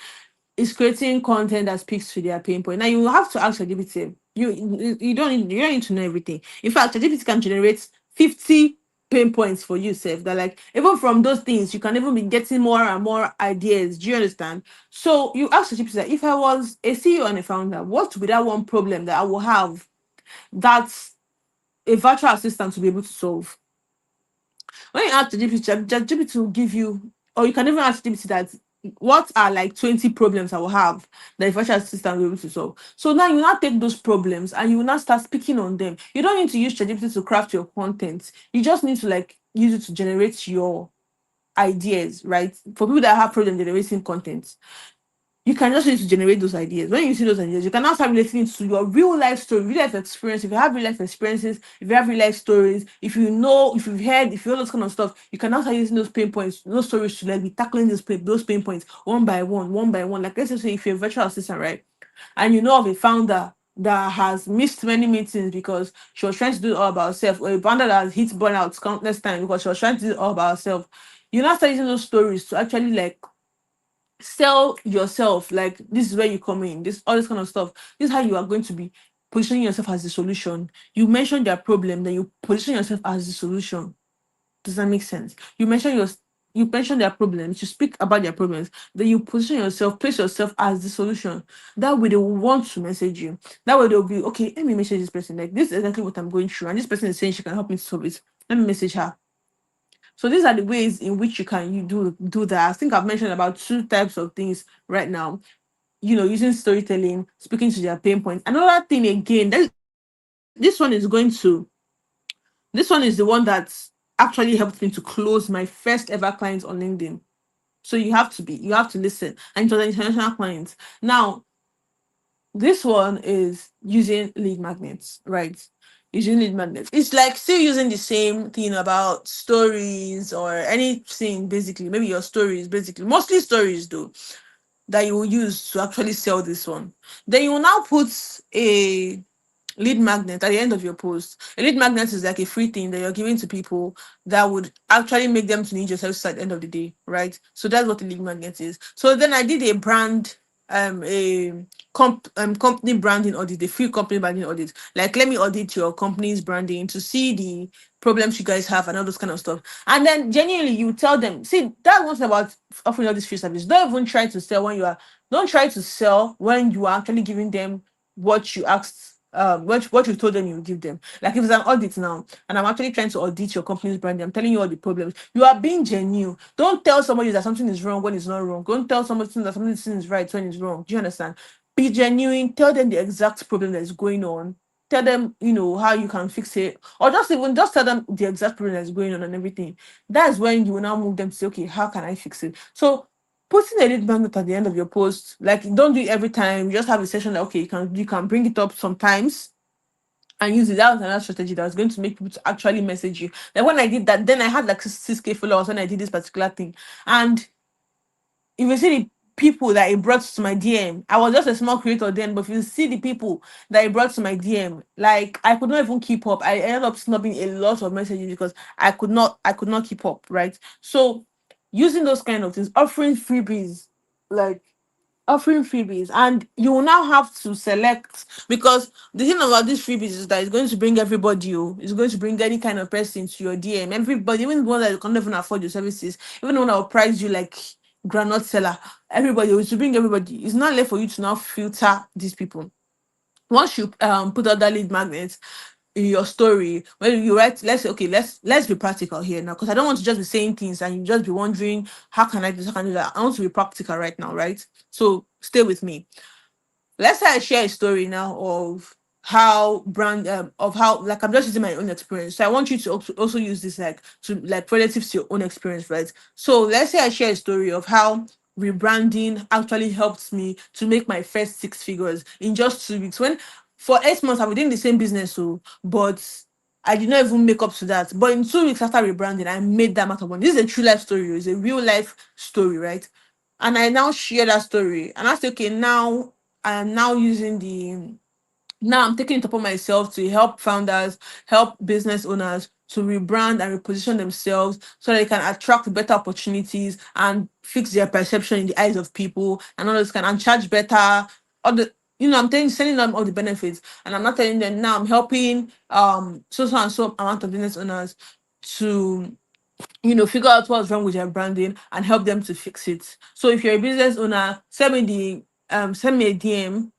Is creating content that speaks to their pain point. Now you have to ask ChatGPT. You don't need to know everything. In fact, ChatGPT can generate 50 pain points for you, Seth. That like even from those things, you can even be getting more and more ideas. Do you understand? So you ask ChatGPT that if I was a CEO and a founder, what would be that one problem that I will have that a virtual assistant will be able to solve? When you ask ChatGPT, ChatGPT will give you, or you can even ask ChatGPT that what are like 20 problems I will have that the virtual assistant will be able to solve. So now you now take those problems and you will now start speaking on them. You don't need to use ChatGPT to craft your content. You just need to like use it to generate your ideas, right? For people that have problem generating content, you can just use it to generate those ideas. When you see those ideas, you can now start relating it to your real life story, real life experience. If you have real life experiences, if you have real life stories, if you know, if you've heard, if you know those kind of stuff, you can now start using those pain points, those stories to like be tackling those pain points one by one, one by one. Like let's just say if you're a virtual assistant, right? And you know of a founder that has missed many meetings because she was trying to do it all about herself, or a founder that has hit burnout countless times because she was trying to do it all about herself. You now start using those stories to actually like sell yourself, like this is where you come in, this all this kind of stuff. This is how you are going to be positioning yourself as the solution. You mention their problem, then you position yourself as the solution. Does that make sense? You mention their problems, you speak about their problems, then you position yourself, place yourself as the solution. That way they will want to message you. That way they'll be okay, let me message this person. Like this is exactly what I'm going through, and this person is saying she can help me solve it. Let me message her. So these are the ways in which you do that. I think I've mentioned about two types of things right now. Using storytelling, speaking to their pain points. Another thing again, this one is going to this one is the one that actually helped me to close my first ever client on LinkedIn. So you have to listen. And it was an international client. Now, this one is using lead magnets, right? Using lead magnets. It's like still using the same thing about stories or anything, basically. Maybe your stories, basically. Mostly stories, though, that you will use to actually sell this one. Then you will now put a lead magnet at the end of your post. A lead magnet is like a free thing that you're giving to people that would actually make them to need your services at the end of the day, right? So that's what a lead magnet is. So then I did a brand, company branding audit, a free company branding audit. Like, let me audit your company's branding to see the problems you guys have and all those kind of stuff. And then genuinely you tell them, see, that's one thing about offering all this free service. Don't try to sell when you are actually giving them what you asked, what you told them you would give them. Like if it's an audit now and I'm actually trying to audit your company's brand, I'm telling you all the problems, you are being genuine. Don't tell somebody that something is wrong when it's not wrong. Don't tell somebody that something is right when it's wrong. Do you understand? Be genuine. Tell them the exact problem that is going on. Tell them, how you can fix it, or just tell them the exact problem that's going on and everything. That's when you will now move them to say, okay, how can I fix it? So putting a lead magnet at the end of your post, like don't do it every time. You just have a session that okay, you can bring it up sometimes and use it. That was another strategy that was going to make people to actually message you. Like when I did that, then I had like 6K followers when I did this particular thing. And if you see the people that it brought to my DM, I was just a small creator then, but if you see the people that it brought to my DM, like I could not even keep up. I ended up snubbing a lot of messages because I could not keep up, right? So using those kind of things, like offering freebies, and you will now have to select, because the thing about these freebies is that it's going to bring everybody. It's going to bring any kind of person to your DM. Everybody, even the one that can't even afford your services, even the one that will price you like granite seller. Everybody, will to bring everybody. It's not left for you to now filter these people. Once you put out that lead magnet in your story, when you write, let's say, okay, let's be practical here now, because I don't want to just be saying things and you just be wondering how can I do this, how can I do that. I want to be practical right now, right? So stay with me. Let's say I share a story now of how, like, I'm just using my own experience. So I want you to also use this like relative to your own experience, right? So let's say I share a story of how rebranding actually helped me to make my first 6 figures in just 2 weeks. When for 8 months I was doing the same business, but I did not even make up to that. But in 2 weeks after rebranding, I made that amount of money. This is a true life story. It's a real life story, right? And I now share that story. And I say, okay, now I am now using the now I'm taking it upon myself to help founders, help business owners to rebrand and reposition themselves so they can attract better opportunities and fix their perception in the eyes of people and all this kind and charge better. All the I'm sending them all the benefits, and I'm not telling them now I'm helping so and so amount of business owners to figure out what's wrong with their branding and help them to fix it. So if you're a business owner, send me a DM.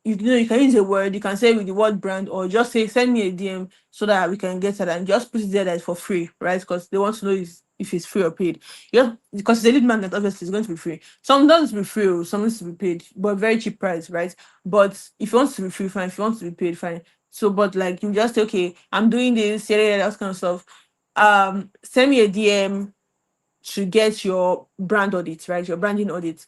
You can use a word, you can say with the word brand, or just say send me a DM so that we can get it and just put it there that it's for free, right? Because they want to know if it's free or paid. Yeah, because the lead magnet obviously is going to be free. Some doesn't be free, or some needs to be paid, but very cheap price, right? But if you want to be free, fine. If you want to be paid, fine. So, but like you just say, okay, I'm doing this, yeah, that kind of stuff. Send me a DM to get your brand audit, right? Your branding audit.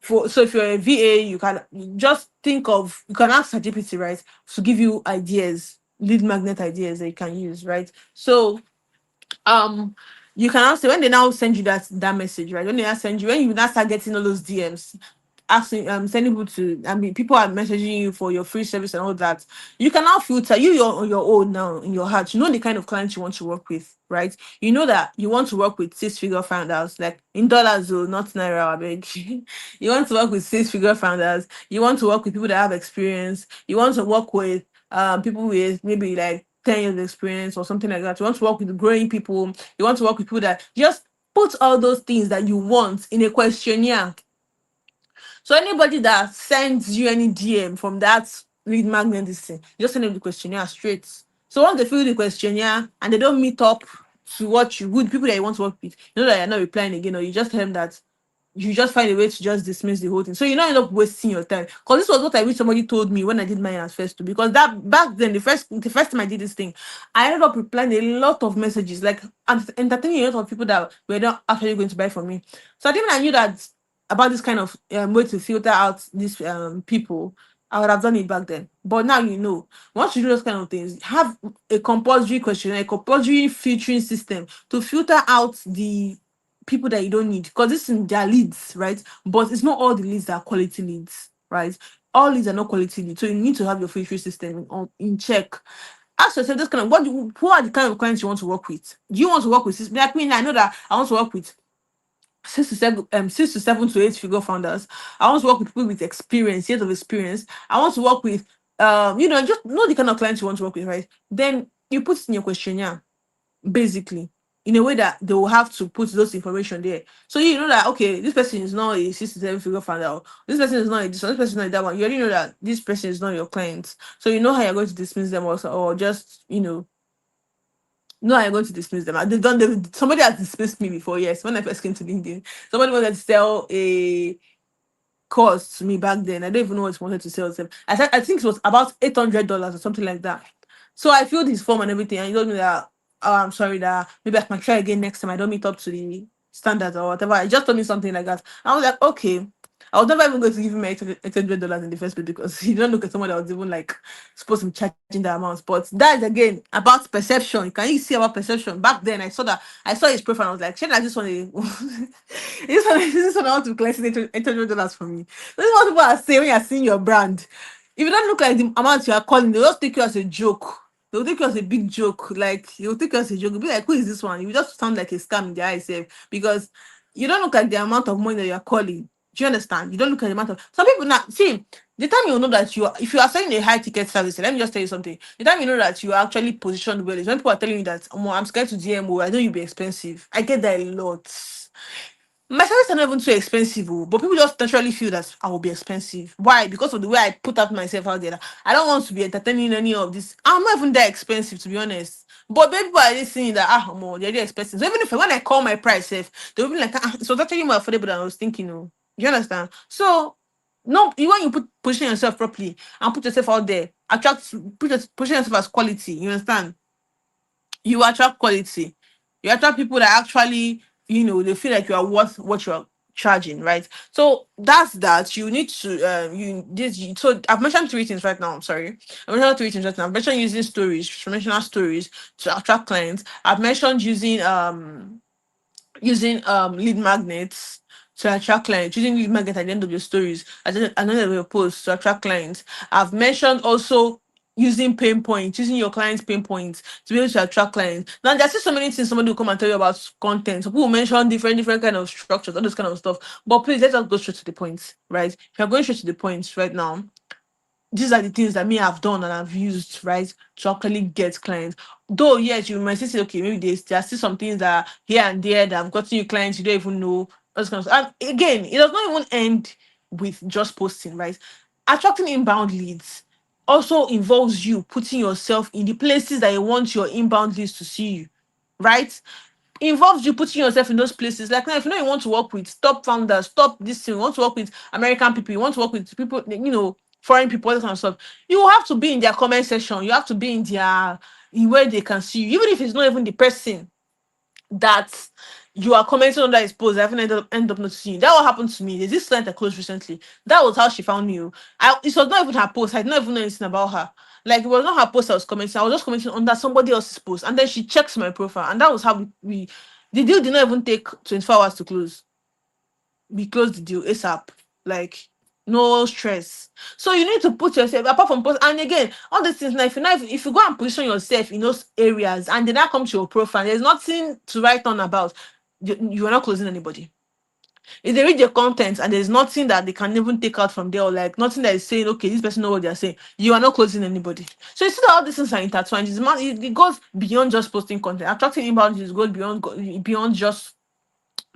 So if you're a VA, you can just think of, you can ask ChatGPT, right, to give you ideas, lead magnet ideas that you can use, right? So um you can also, when they now send you that message, right, when they now send you, when you now start getting all those DMs asking, sending people to, I mean, people are messaging you for your free service and all that, you can now filter, you're on your own now in your heart, you know the kind of clients you want to work with, right? You know that you want to work with six-figure founders, like in dollars though, not naira, I beg. You want to work with six-figure founders, you want to work with people that have experience, you want to work with people with maybe like 10 years of experience or something like that. You want to work with growing people, you want to work with people that just put all those things that you want in a questionnaire. So anybody that sends you any DM from that lead magnet, this thing, just send them the questionnaire straight. So once they fill the questionnaire and they don't meet up to what you would, people that you want to work with, you know that you're not replying again, or you just tell them that you just find a way to just dismiss the whole thing. So you don't end up wasting your time. Because this was what I wish somebody told me when I did mine as first too. Because that back then, the first time I did this thing, I ended up replying a lot of messages, like entertaining a lot of people that were not actually going to buy from me. So I think when I knew that about this kind of way to filter out these people, I would have done it back then. But now you know, once you do those kind of things, have a compulsory questionnaire, a compulsory filtering system to filter out the people that you don't need, because this is their leads, right? But it's not all the leads that are quality leads, right? All leads are not quality leads, so you need to have your filtering system in check. Ask yourself this kind of, who are the kind of clients you want to work with? Do you want to work with this? Like me, I know that I want to work with 6 to 7 to 8 figure founders. I want to work with people with experience, years of experience. I want to work with just know the kind of clients you want to work with, right? Then you put it in your questionnaire, basically, in a way that they will have to put those information there. So you know that, okay, this person is not a 6 to 7 figure founder, or this person is not a this one, this person is not a that one. You already know that this person is not your client. So you know how you're going to dismiss them also, or just no, I'm going to dismiss them. Somebody has dismissed me before, yes. When I first came to LinkedIn, somebody wanted to sell a course to me back then. I don't even know what he wanted to sell them. I think it was about $800 or something like that. So I filled his form and everything, and he told me that, oh, I'm sorry, that maybe I can try again next time. I don't meet up to the standards or whatever. I just told me something like that. I was like, okay. I was never even going to give him $800 in the first place, because he don't look at someone that was even like supposed to be charging the amount. But that is again about perception. Can you see about perception? Back then, I saw his profile. I was like, shit, I just want to, this one I want to collect $800 from me. This is what people are saying when you're seeing your brand. If you don't look like the amount you are calling, they'll just take you as a joke. They'll take you as a big joke. Like, you'll take you as a joke. You'll be like, who is this one? You just sound like a scam in their eyes, because you don't look like the amount of money that you're calling. Do you understand? You don't look at the amount of, some people now see the time you know that you are, if you are selling a high ticket service, let me just tell you something. The time you know that you are actually positioned well is when people are telling you that, oh, I'm scared to DMO, I know you'll be expensive. I get that a lot. My services are not even too expensive, oh, but people just naturally feel that I will be expensive. Why? Because of the way I put out myself out there. I don't want to be entertaining any of this. I'm not even that expensive, to be honest. But people are just saying that, they're really expensive. So even if when I call my price, they'll be like, it was actually more affordable than I was thinking. Oh, do you understand? So no, you want, you position yourself properly and put yourself out there, position yourself as quality. You understand? You attract quality. You attract people that actually, they feel like you are worth what you're charging, right? So that's that. You need to so I've mentioned three things right now. I'm sorry. I've mentioned three things right now. I've mentioned using stories, transformational stories to attract clients. I've mentioned using lead magnets to attract clients, using lead magnet at the end of your stories, at the end of your posts to attract clients. I've mentioned also using pain points, using your clients' pain points to be able to attract clients. Now there's still so many things somebody will come and tell you about content. So people will mention different kind of structures, all this kind of stuff. But please let us go straight to the point, right? If you're going straight to the point right now, these are the things that me I've done and I've used, right, to actually get clients. Though, yes, you might say, okay, maybe there are still some things that here and there that have gotten you clients you don't even know. Those kind of stuff. And again, it does not even end with just posting, right? Attracting inbound leads also involves you putting yourself in the places that you want your inbound leads to see you, right? involves you putting yourself in those places. Like now, if you know you want to work with top founders, top this thing, you want to work with American people, you want to work with people, foreign people, all this kind of stuff, you have to be in their comment section. You have to be in where they can see you, even if it's not even the person that you are commenting on that is post, I haven't end up noticing you. That what happened to me. There's this client I closed recently. That was how she found me. It was not even her post. I did not even know anything about her. Like it was not her post I was commenting. I was just commenting under somebody else's post. And then she checks my profile. And that was how we the deal did not even take 24 hours to close. We closed the deal ASAP. Like no stress. So you need to put yourself apart from post. And again, all these things now, if you go and position yourself in those areas and then that comes to your profile, there's nothing to write on about. You are not closing anybody. If they read your content and there's nothing that they can even take out from there, or like nothing that is saying, okay, this person know what they're saying, you are not closing anybody. So you see that all these things are intertwined. It goes beyond just posting content. Attracting inbound is goes beyond just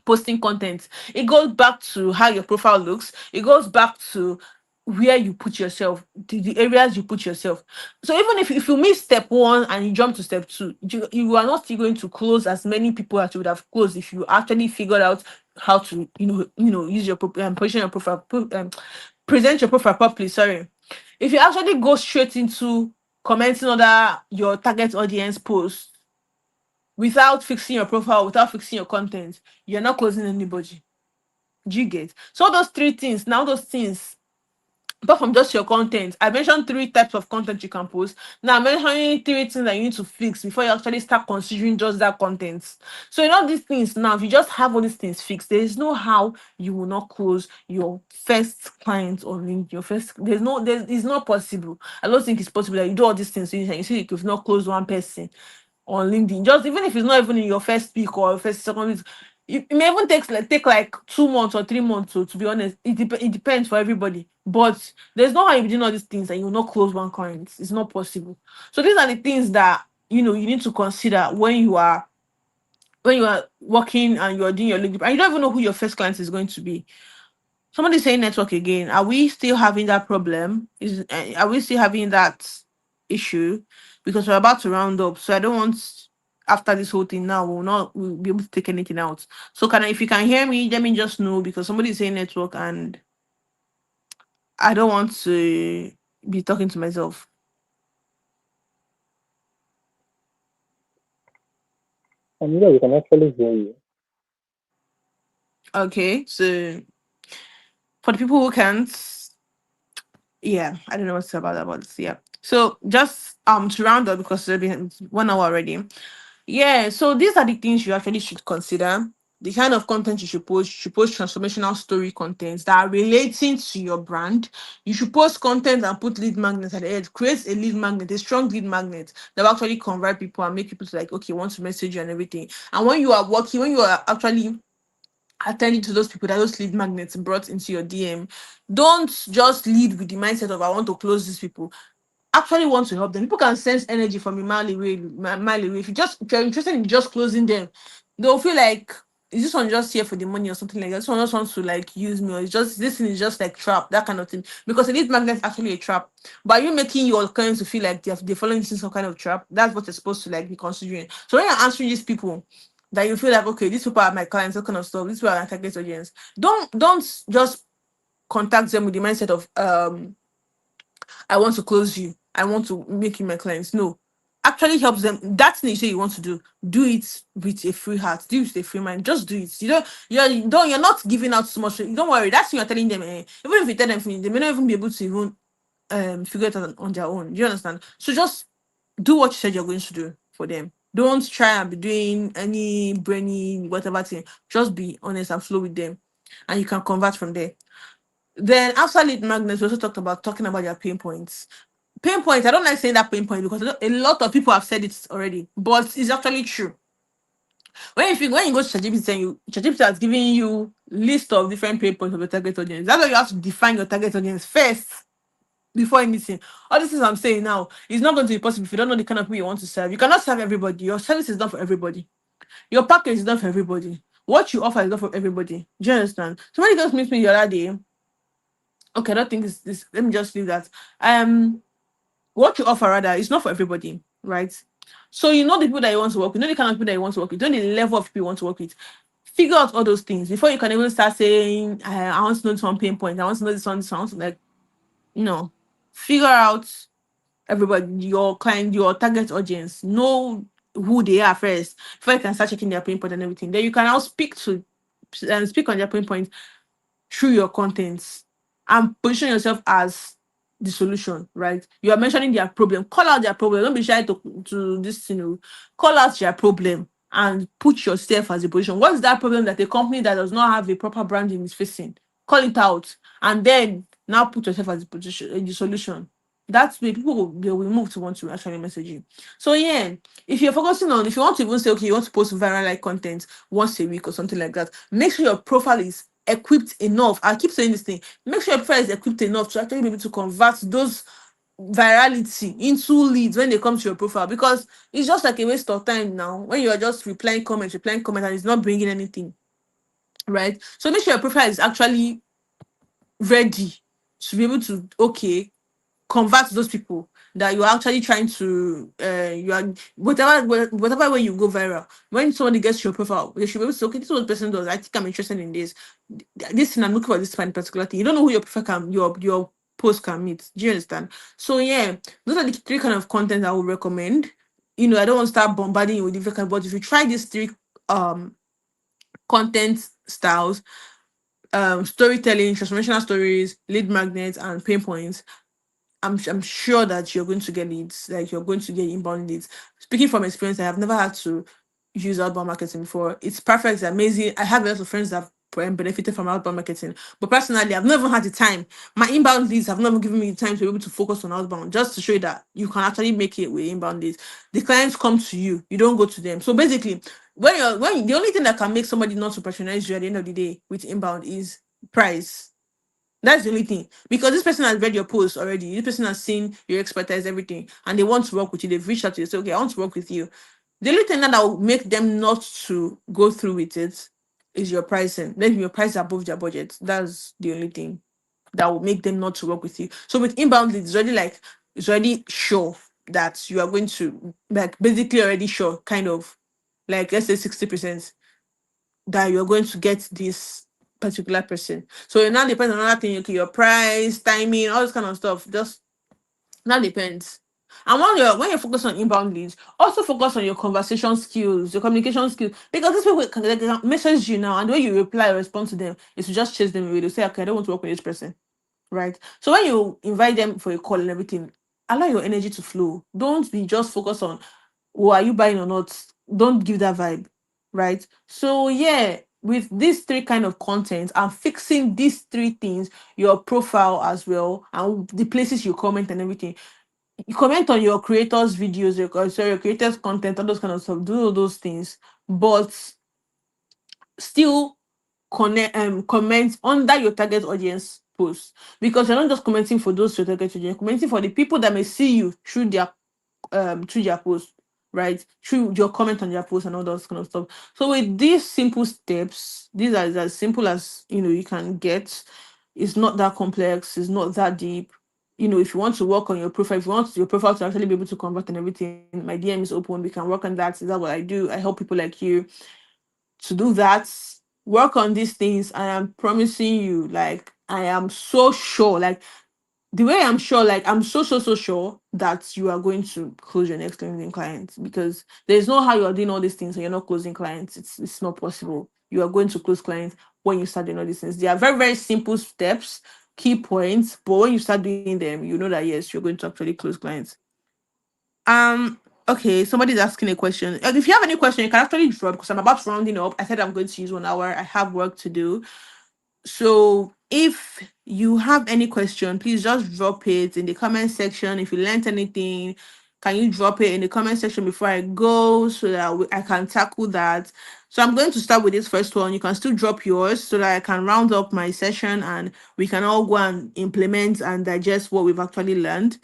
posting content. It goes back to how your profile looks. It goes back to where you put yourself, the areas you put yourself. So even if you miss step one and you jump to step two, you are not still going to close as many people as you would have closed if you actually figured out how to use your position your profile, present your profile properly. Sorry, if you actually go straight into commenting under your target audience posts without fixing your profile, without fixing your content, you're not closing anybody. Do you get? So those three things, now those things, apart from just your content, I mentioned 3 types of content you can post. Now I'm mentioning 3 things that you need to fix before you actually start considering just that content. So in all these things now, if you just have all these things fixed, there is no how you will not close your first client or link your first. It's not possible. I don't think it's possible that you do all these things and you see you've not closed one person on LinkedIn. Just even if it's not even in your first week or first second week, it may even take like 2 months or 3 months. So to be honest, it depends for everybody. But there's no how you be doing all these things and you will not close one client. It's not possible. So these are the things that you need to consider when you are working and you are doing your LinkedIn. And you don't even know who your first client is going to be. Somebody saying network again. Are we still having that problem? Are we still having that issue? Because we're about to round up, so I don't want after this whole thing now we'll be able to take anything out. So if you can hear me, let me just know because somebody is saying network and I don't want to be talking to myself. Yeah, we can actually hear you. Okay, so for the people who can't, yeah, I don't know what to say about that, but yeah. So just to round up because it's been 1 hour already. Yeah, so these are the things you actually should consider. The kind of content you should post. You should post transformational story contents that are relating to your brand. You should post content and put lead magnets at the end. Create a lead magnet, a strong lead magnet that will actually convert people and make people to like, okay, want to message you and everything. And when you are actually attending to those people that those lead magnets brought into your DM, don't just lead with the mindset of I want to close these people. Actually want to help them. People can sense energy from a mile away. Mile away. If you're interested in just closing them, they'll feel like is this one just here for the money or something like that? This one just wants to like use me, or it's just this thing is just like trap, that kind of thing. Because a lead magnet is actually a trap. But you making your clients to feel like they're following into some kind of trap, that's what they're supposed to like be considering. So when you're answering these people that you feel like okay, these people are my clients, that kind of stuff, these people are my target audience. Don't just contact them with the mindset of I want to close you. I want to make you my clients. No. Actually helps them. That thing you say you want to do it with a free heart, do it with a free mind. Just do it. You're not giving out so much. Don't worry. That's what you're telling them. Even if you tell them they may not even be able to even figure it out on their own. Do you understand? So just do what you said you're going to do for them. Don't try and be doing any brainy whatever thing. Just be honest and flow with them. And you can convert from there. Then after lead magnets, we also talking about their pain points. Pain points, I don't like saying that pain point because a lot of people have said it already, but it's actually true. When you go to ChatGPT and ChatGPT has given you list of different pain points of your target audience. That's why you have to define your target audience first before anything. All these things I'm saying now is not going to be possible if you don't know the kind of people you want to serve. You cannot serve everybody. Your service is not for everybody. Your package is not for everybody. What you offer is not for everybody. Do you understand? Somebody just meet me the other day. Okay, I don't think this. Let me just leave that. What you offer rather is not for everybody, right? So you know the people that you want to work with, you know the kind of people that you want to work with, you know the level of people you want to work with. Figure out all those things before you can even start saying, I want to know this one pain point, I want to know this one, I want to like, figure out everybody, your client, your target audience, know who they are first before you can start checking their pain point and everything. Then you can now speak on their pain point through your contents and position yourself as the solution, right? You are mentioning their problem. Call out their problem. Don't be shy to this, call out their problem and put yourself as a position. What is that problem that a company that does not have a proper branding is facing? Call it out and then now put yourself as the position, the solution. That's way people will move to want to actually message you. So yeah, if you're focusing on, if you want to even say, okay, you want to post viral like content once a week or something like that, make sure your profile is equipped enough. I keep saying this thing. Make sure your profile is equipped enough to actually be able to convert those virality into leads when they come to your profile, because it's just like a waste of time now when you are just replying comments, and it's not bringing anything, right? So make sure your profile is actually ready to be able to convert those people that you're actually trying to you are whatever way you go viral. When somebody gets to your profile, they should be able to say, okay, this is what the person does. I think I'm interested in this thing. I'm looking for this particular thing. You don't know who your profile can your post can meet. Do you understand? So yeah, those are the three kind of content I would recommend. I don't want to start bombarding you with different kind, but if you try these three um content styles, storytelling, transformational stories, lead magnets, and pain points, I'm sure that you're going to get leads, like you're going to get inbound leads. Speaking from experience, I have never had to use outbound marketing before. It's perfect, it's amazing. I have a lot of friends that have benefited from outbound marketing, but personally, I've never had the time. My inbound leads have never given me the time to be able to focus on outbound, just to show you that you can actually make it with inbound leads. The clients come to you, you don't go to them. So basically, the only thing that can make somebody not to patronize you at the end of the day with inbound is price. That's the only thing. Because this person has read your post already. This person has seen your expertise, everything, and they want to work with you. They've reached out to you. Say, okay, I want to work with you. The only thing that will make them not to go through with it is your pricing. Then your price above their budget. That's the only thing that will make them not to work with you. So with inbound leads, it's already sure that you are going to, like, basically already sure, kind of, like, let's say 60% that you're going to get this particular person. So it now depends on another thing, okay, your price, timing, all this kind of stuff. Just now depends. And when you're focused on inbound leads, also focus on your conversation skills, your communication skills, because these people they can message you now, and the way you reply or respond to them is to just chase them away. They say, okay, I don't want to work with this person, right? So when you invite them for a call and everything, allow your energy to flow. Don't be just focused on, oh, are you buying or not? Don't give that vibe, right? So yeah, with these three kind of content and fixing these three things, your profile as well, and the places you comment and everything. You comment on your creators' videos, your creators' content, all those kind of stuff. Do all those things, but still comment under your target audience post, because you're not just commenting for those your target audience, you're commenting for the people that may see you through their post, right? Through your comment on their post and all those kind of stuff. So with these simple steps, these are as simple as you can get. It's not that complex, it's not that deep. If you want to work on your profile, if you want your profile to actually be able to convert and everything, my DM is open. We can work on that. Is that what I do? I help people like you to do that, work on these things. I am promising you, like, I am so sure, like, the way I'm sure, like, I'm so sure that you are going to close your next LinkedIn client, because there's no how you are doing all these things and you're not closing clients. It's not possible. You are going to close clients when you start doing all these things. They are very, very simple steps, key points, but when you start doing them, you know that yes, you're going to actually close clients. Okay, somebody's asking a question. If you have any question, you can actually drop, because I'm about rounding up. I said I'm going to use 1 hour. I have work to do. So if you have any question, please just drop it in the comment section. If you learned anything, can you drop it in the comment section before I go, so that I can tackle that? So I'm going to start with this first one. You can still drop yours so that I can round up my session and we can all go and implement and digest what we've actually learned.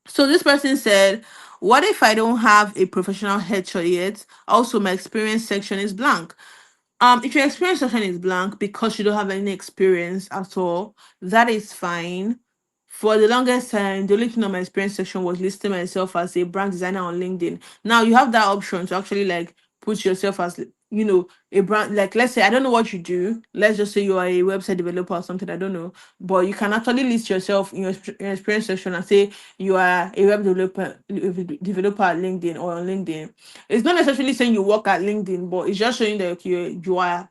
So this person said, what if I don't have a professional headshot yet? Also, my experience section is blank. If your experience section is blank because you don't have any experience at all, that is fine. for the longest time, the only thing on my experience section was listing myself as a brand designer on LinkedIn. Now you have that option to actually like put yourself as, a brand. Like, let's say I don't know what you do. Let's just say you are a website developer or something. I don't know, but you can actually list yourself in your experience section and say you are a web developer at LinkedIn or on LinkedIn. It's not necessarily saying you work at LinkedIn, but it's just showing that you are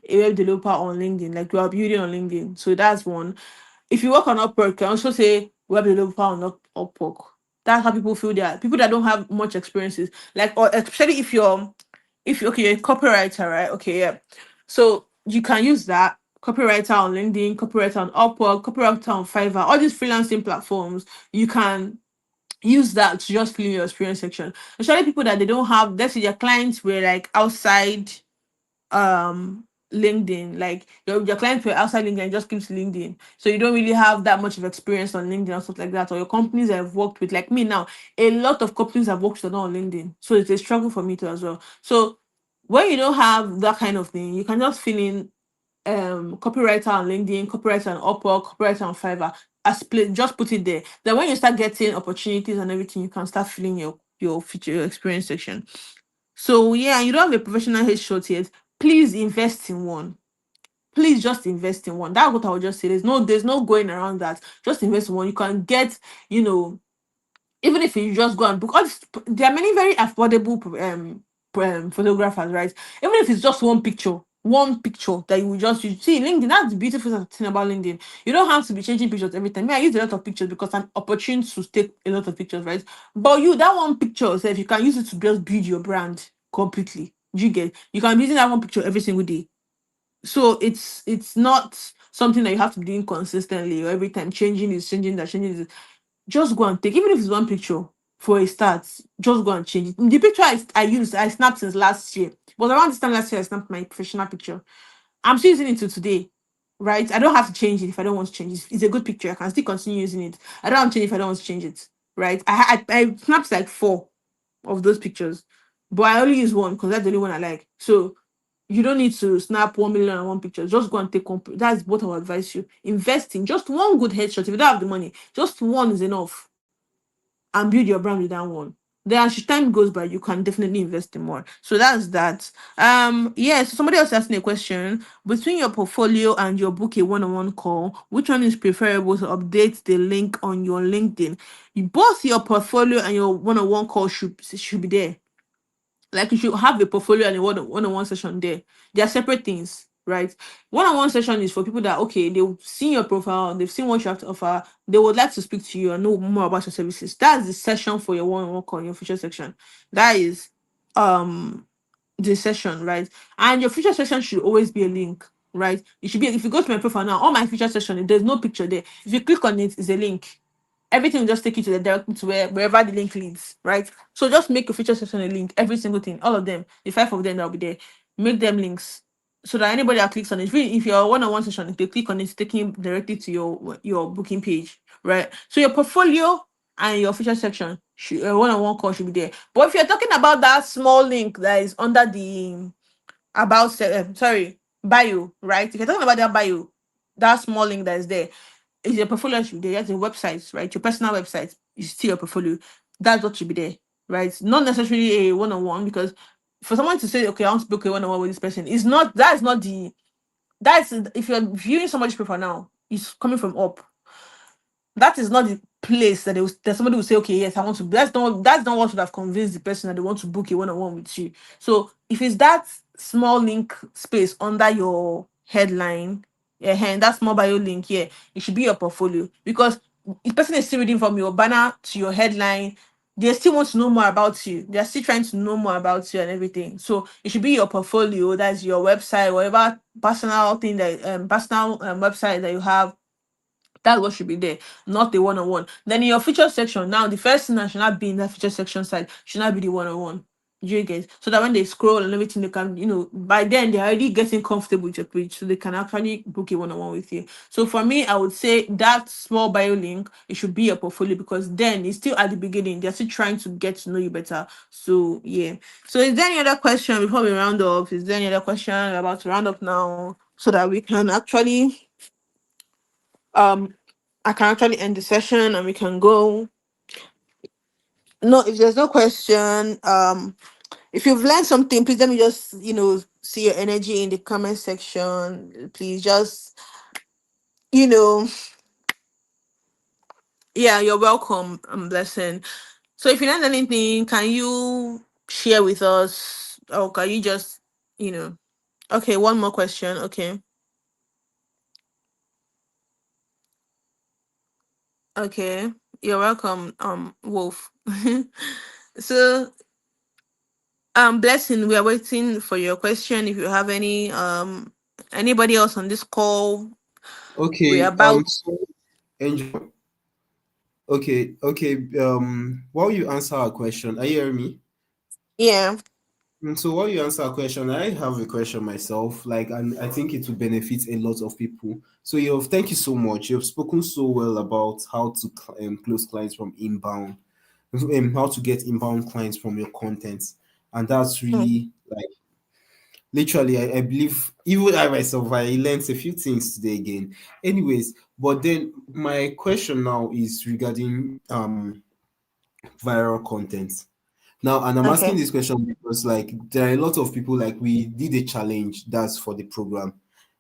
a web developer on LinkedIn, like you are building on LinkedIn. So that's one. If you work on Upwork, you can also say web developer on Upwork. That's how people feel there. People that don't have much experiences, like, or especially if you're a copywriter, right? Okay, yeah. So you can use that copywriter on LinkedIn, copywriter on Upwork, copywriter on Fiverr, all these freelancing platforms. You can use that to just fill in your experience section. Especially people that they don't have, let's say their clients were like outside LinkedIn, like your clients were outside LinkedIn and just keeps LinkedIn. So you don't really have that much of experience on LinkedIn or stuff like that. Or your companies I've worked with, like me now, a lot of companies I've worked with are not on LinkedIn. So it's a struggle for me too as well. So when you don't have that kind of thing, you can just fill in copywriter on LinkedIn, copywriter on Upwork, copywriter on Fiverr. Just put it there. Then when you start getting opportunities and everything, you can start filling your feature, your experience section. So yeah, you don't have a professional headshot yet. Please invest in one. Please just invest in one. That's what I would just say. There's no going around that. Just invest in one. You can get, you know, even if you just go and book, there are many very affordable photographers, right? Even if it's just one picture that you will just use. See, LinkedIn, that's the beautiful thing about LinkedIn. You don't have to be changing pictures every time. Me, I use a lot of pictures because I'm opportune to take a lot of pictures, right? But that one picture, so if you can use it to just build your brand completely. Do you get? You can be using that one picture every single day. So it's not something that you have to be doing consistently or every time changing that, changing this. Just go and take, even if it's one picture for a start, just go and change it. The picture I snapped since last year. It was around this time last year I snapped my professional picture. I'm still using it to today, right? I don't have to change it if I don't want to change it. It's a good picture. I can still continue using it. I don't have to change it if I don't want to change it, right? I snapped like 4 of those pictures, but I only use one because that's the only one I like. So you don't need to snap 1,000,001 pictures. Just go and take one. That's what I would advise you. Invest in just one good headshot. If you don't have the money, just one is enough, and build your brand with that one. Then as time goes by, you can definitely invest in more. So that's that. Yeah, so somebody else asked me a question. Between your portfolio and your book a one-on-one call, which one is preferable to update the link on your LinkedIn? Both your portfolio and your one-on-one call should be there. Like you should have a portfolio and a one-on-one session there. They are separate things, right? One-on-one session is for people that, okay, they've seen your profile, they've seen what you have to offer, they would like to speak to you and know more about your services. That's the session for your one-on-one call, your feature section. That is the session, right? And your feature session should always be a link, right? It should be, if you go to my profile now, all my feature session, there's no picture there. If you click on it, it's a link. Everything will just take you to the directly to wherever the link leads, right? So just make your feature section a link, every single thing, all of them, the 5 of them that'll be there. Make them links so that anybody that clicks on it, if you're one-on-one session, if they click on it, it's taking directly to your booking page, right? So your portfolio and your feature section, one-on-one call should be there. But if you're talking about that small link that is under the sorry, bio, right? If you're talking about that bio, that small link that is there, is your portfolio should be there. That's your website, right? Your personal website is still your portfolio. That's what should be there, right? Not necessarily a one-on-one, because for someone to say, okay, I want to book a one-on-one with this person, that's if you're viewing somebody's profile now, it's coming from up. That is not the place that somebody will say, okay, yes, I want to. That's not what would have convinced the person that they want to book a one-on-one with you. So if it's that small link space under your headline, and that small bio link here, it should be your portfolio, because the person is still reading from your banner to your headline. They still want to know more about you. They're still trying to know more about you and everything. So it should be your portfolio. That's your website, whatever personal thing personal website that you have. That's what should be there, not the one-on-one. Then in your feature section, now the first thing that should not be in that feature section side should not be the one-on-one. Do you get? So that when they scroll and everything, they can, by then they're already getting comfortable with your page, so they can actually book a one-on-one with you. So for me, I would say that small bio link, it should be a portfolio, because then it's still at the beginning. They're still trying to get to know you better. So yeah. So is there any other question before we round up? Is there any other question? We're about to round up now so that we can actually um I can actually end the session and we can go. No, if there's no question, if you've learned something, please let me just, see your energy in the comment section. Please just, you know, yeah, you're welcome. I'm blessing. So if you learned anything, can you share with us? Or can you just, you know, okay, one more question. Okay. Okay. You're welcome, Wolf. So blessing, we are waiting for your question. If you have anybody else on this call, we're Okay. about. So enjoy. Okay. While you answer our question, are you hearing me? Yeah. So while you answer a question, I have a question myself. Like, and I think it will benefit a lot of people. So you thank you so much. You've spoken so well about how to close clients from inbound, how to get inbound clients from your content, and that's Mm. really like literally. I believe even I myself I learned a few things today again. Anyways, but then my question now is regarding viral content. Now, and I'm asking Okay. this question because, like, there are a lot of people, like, we did a challenge that's for the program.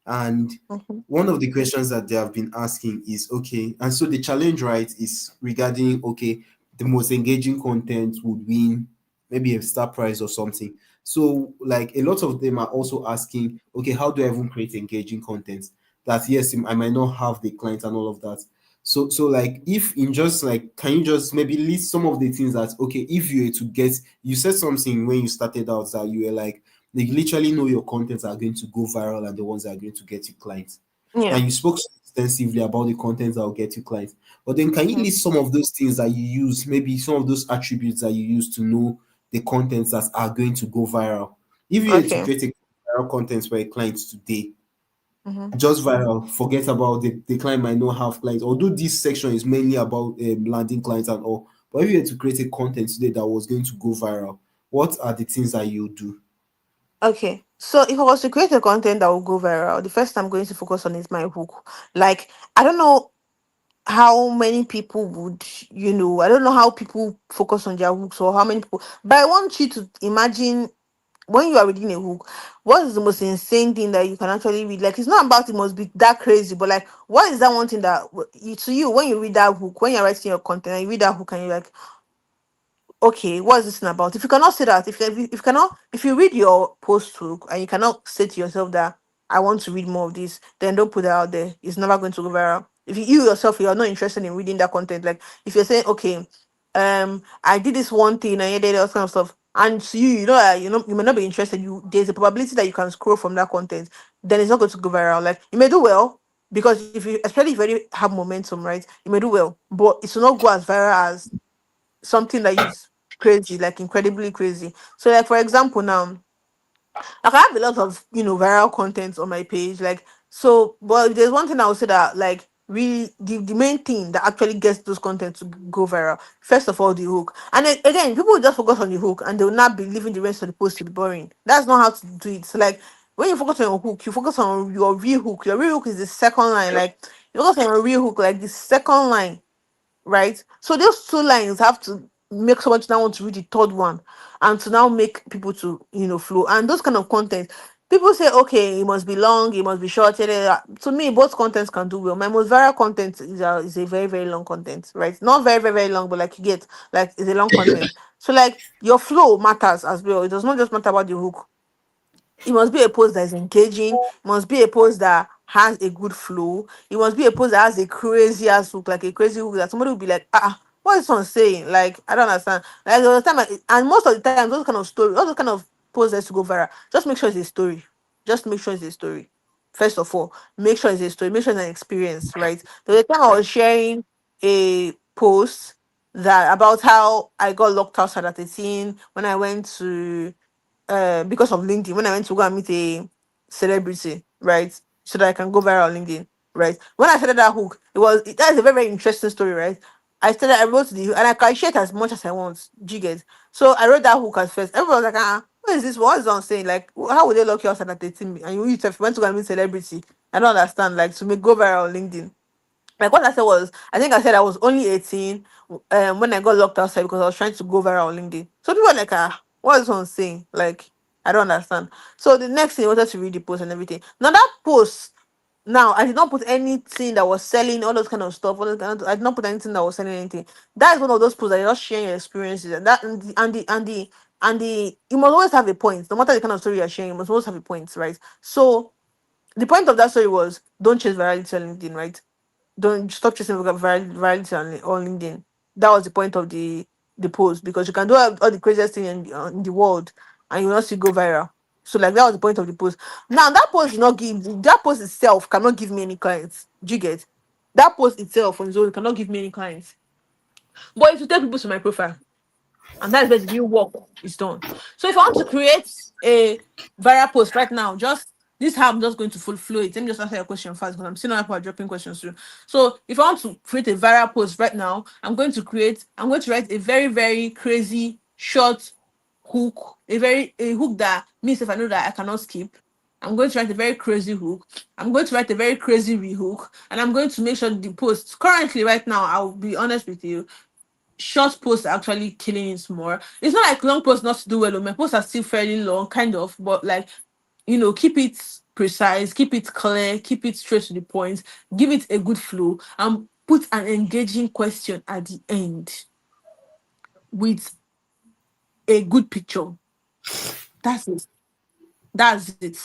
And Mhm. one of the questions that they have been asking is, okay, and so the challenge, right, is regarding, okay, the most engaging content would win maybe a star prize or something. So, like, a lot of them are also asking, okay, how do I even create engaging content? That, yes, I might not have the client and all of that. So like if in just like can you just maybe list some of the things that okay if you were to get you said something when you started out that you were like they literally know your contents are going to go viral and the ones that are going to get you clients Yeah. and you spoke so extensively about the contents that will get you clients, but then can you Mhm. list some of those things that you use, maybe some of those attributes that you use to know the contents that are going to go viral? If you were to Okay. create a viral content for a client today, Mhm. just viral, forget about the client might not have clients, although this section is mainly about landing clients and all. But if you had to create a content today that was going to go viral, what are the things that you do? Okay. So if I was to create a content that will go viral, the first I'm going to focus on is my hook. Like, I don't know how many people would, I don't know how people focus on their hooks or how many people, but I want you to imagine when you are reading a hook, what is the most insane thing that you can actually read? Like, it's not about it must be that crazy, but like, what is that one thing that to you when you read that hook, when you're writing your content and you read that hook and you're like, okay, what is this thing about? If you cannot say that, if you cannot, if you read your post hook and you cannot say to yourself that I want to read more of this, then don't put that out there. It's never going to go viral. If you yourself you are not interested in reading that content, like if you're saying, okay, I did this one thing and you did all kind of stuff, and to you, you may not be interested. There's a probability that you can scroll from that content, then it's not going to go viral. Like you may do well because if you, especially if you already have momentum, right, you may do well, but it will not go as viral as something that is crazy, like incredibly crazy. So, like for example, now like I have a lot of viral content on my page. Like so, but there's one thing I would say that like really the main thing that actually gets those content to go viral. First of all, the hook, and then, again, people will just focus on the hook and they will not be leaving the rest of the post to be boring. That's not how to do it. So like when you focus on your hook, you focus on your real hook. Your real hook is the second line. Like you focus on your real hook, like the second line, right? So those two lines have to make someone to now want to read the third one and to now make people to flow. And those kind of content, people say, okay, it must be long, it must be short. Yada, yada. To me, both contents can do well. My most viral content is a very, very long content, right? Not very, very, very long, but like you get, like it's a long content. So like your flow matters as well. It does not just matter about the hook. It must be a post that is engaging. It must be a post that has a good flow. It must be a post that has a crazy ass hook, like a crazy hook that somebody will be like, what is someone saying? Like, I don't understand. Like the time, and most of the time, those kind of story, all those kind of posts that's to go viral. Just make sure it's a story. Just make sure it's a story. First of all, make sure it's a story. Make sure it's an experience, right? The other time I was sharing a post that about how I got locked outside at 18 when I went to because of LinkedIn, when I went to go and meet a celebrity, right? So that I can go viral on LinkedIn, right? When I started that hook, that is a very, very interesting story, right? I wrote the and I can share it as much as I want. Do you get? So I wrote that hook at first. Everyone was like, what is this? What is on saying? Like, how would they lock you outside at 18? And you went to go and meet celebrity. I don't understand. Like to make go viral on LinkedIn. Like what I said was, I think I said I was only 18 when I got locked outside because I was trying to go viral on LinkedIn. So people were like, what is this one saying? Like, I don't understand. So the next thing I wanted to read the post and everything. Now that post, now I did not put anything that was selling all those kind of stuff. I did not put anything that was selling anything. That is one of those posts that you're just sharing your experiences, and that and the you must always have a point. No matter the kind of story you're sharing, you must always have a point, right? So the point of that story was don't chase virality on LinkedIn, right? Don't stop chasing virality on LinkedIn. That was the point of the post, because you can do all the craziest thing in the world and you will not still go viral. So like that was the point of the post. Now that post itself cannot give me any clients. Do you get? That post itself on its own cannot give me any clients. But if you take people to my profile, and that's where the real work is done. So if I want to create a viral post right now, just this how I'm just going to full flow it. Let me just answer your question first because I'm seeing other people are dropping questions through. So if I want to create a viral post right now, I'm going to write a very, very crazy short hook, a hook that means if I know that I cannot skip. I'm going to write a very crazy hook. I'm going to write a very crazy rehook, and I'm going to make sure the post currently right now, I'll be honest with you, short posts are actually killing it more. It's not like long posts not to do well. My posts are still fairly long, kind of, but like, keep it precise, keep it clear, keep it straight to the point, give it a good flow, and put an engaging question at the end with a good picture. That's it. That's it.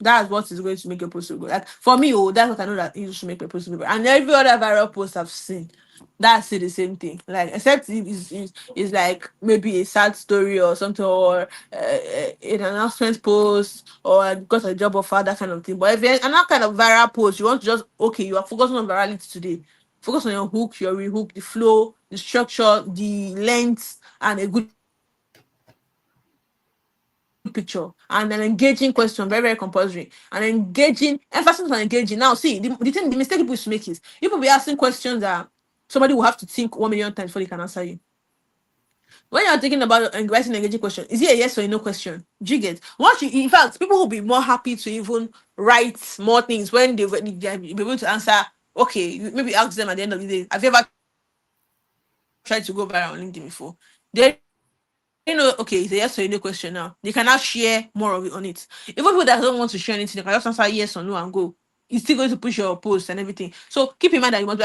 That's what is going to make your post so good. Like for me, that's what I know that it should make my post so good. And every other viral post I've seen, that's it, the same thing. Like except it's like maybe a sad story or something, or an announcement post, or I got a job offer, that kind of thing. But if you're another kind of viral post, you want to just you are focusing on virality today. Focus on your hook, your rehook, the flow, the structure, the length, and a good picture and an engaging question, very, very compulsory. And engaging, emphasis on engaging. Now, see, the mistake people used to make is people be asking questions that somebody will have to think 1 million times before they can answer you. When you're thinking about writing an engaging question, is it a yes or a no question? Do you get? Once you, in fact, people will be more happy to even write more things when they'll be able to answer. Okay, maybe ask them at the end of the day, have you ever tried to go viral on LinkedIn before? They okay, it's a yes or no question now. They can now share more of it on it. Even people that don't want to share anything, they can just answer yes or no and go. It's still going to push your post and everything. So keep in mind that you must be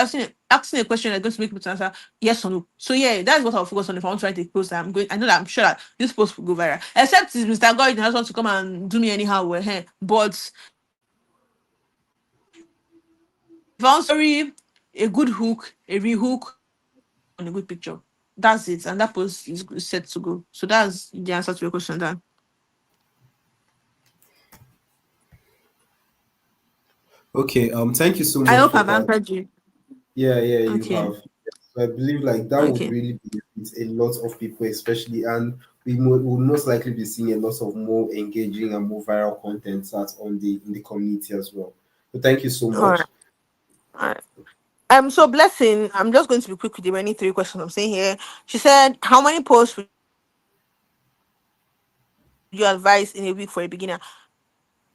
asking a question that's going to make people to answer yes or no. So yeah, that's what I'll focus on if I want to write a post. I know that I'm sure that this post will go viral. Except if Mr. God just wants to come and do me anyhow with him. But if I want a good hook, a rehook, and a good picture, that's it. And that post is set to go. So that's the answer to your question, Dan. Okay, thank you so I much hope for I've that. answered you. Yeah, you Okay. have. So I believe like that would Okay. really benefit a lot of people, especially, and will most likely be seeing a lot of more engaging and more viral content that's on the in the community as well. So thank you so All right. much. All right. So Blessing, I'm just going to be quick with the remaining three questions I'm saying here. She said, how many posts would you advise in a week for a beginner?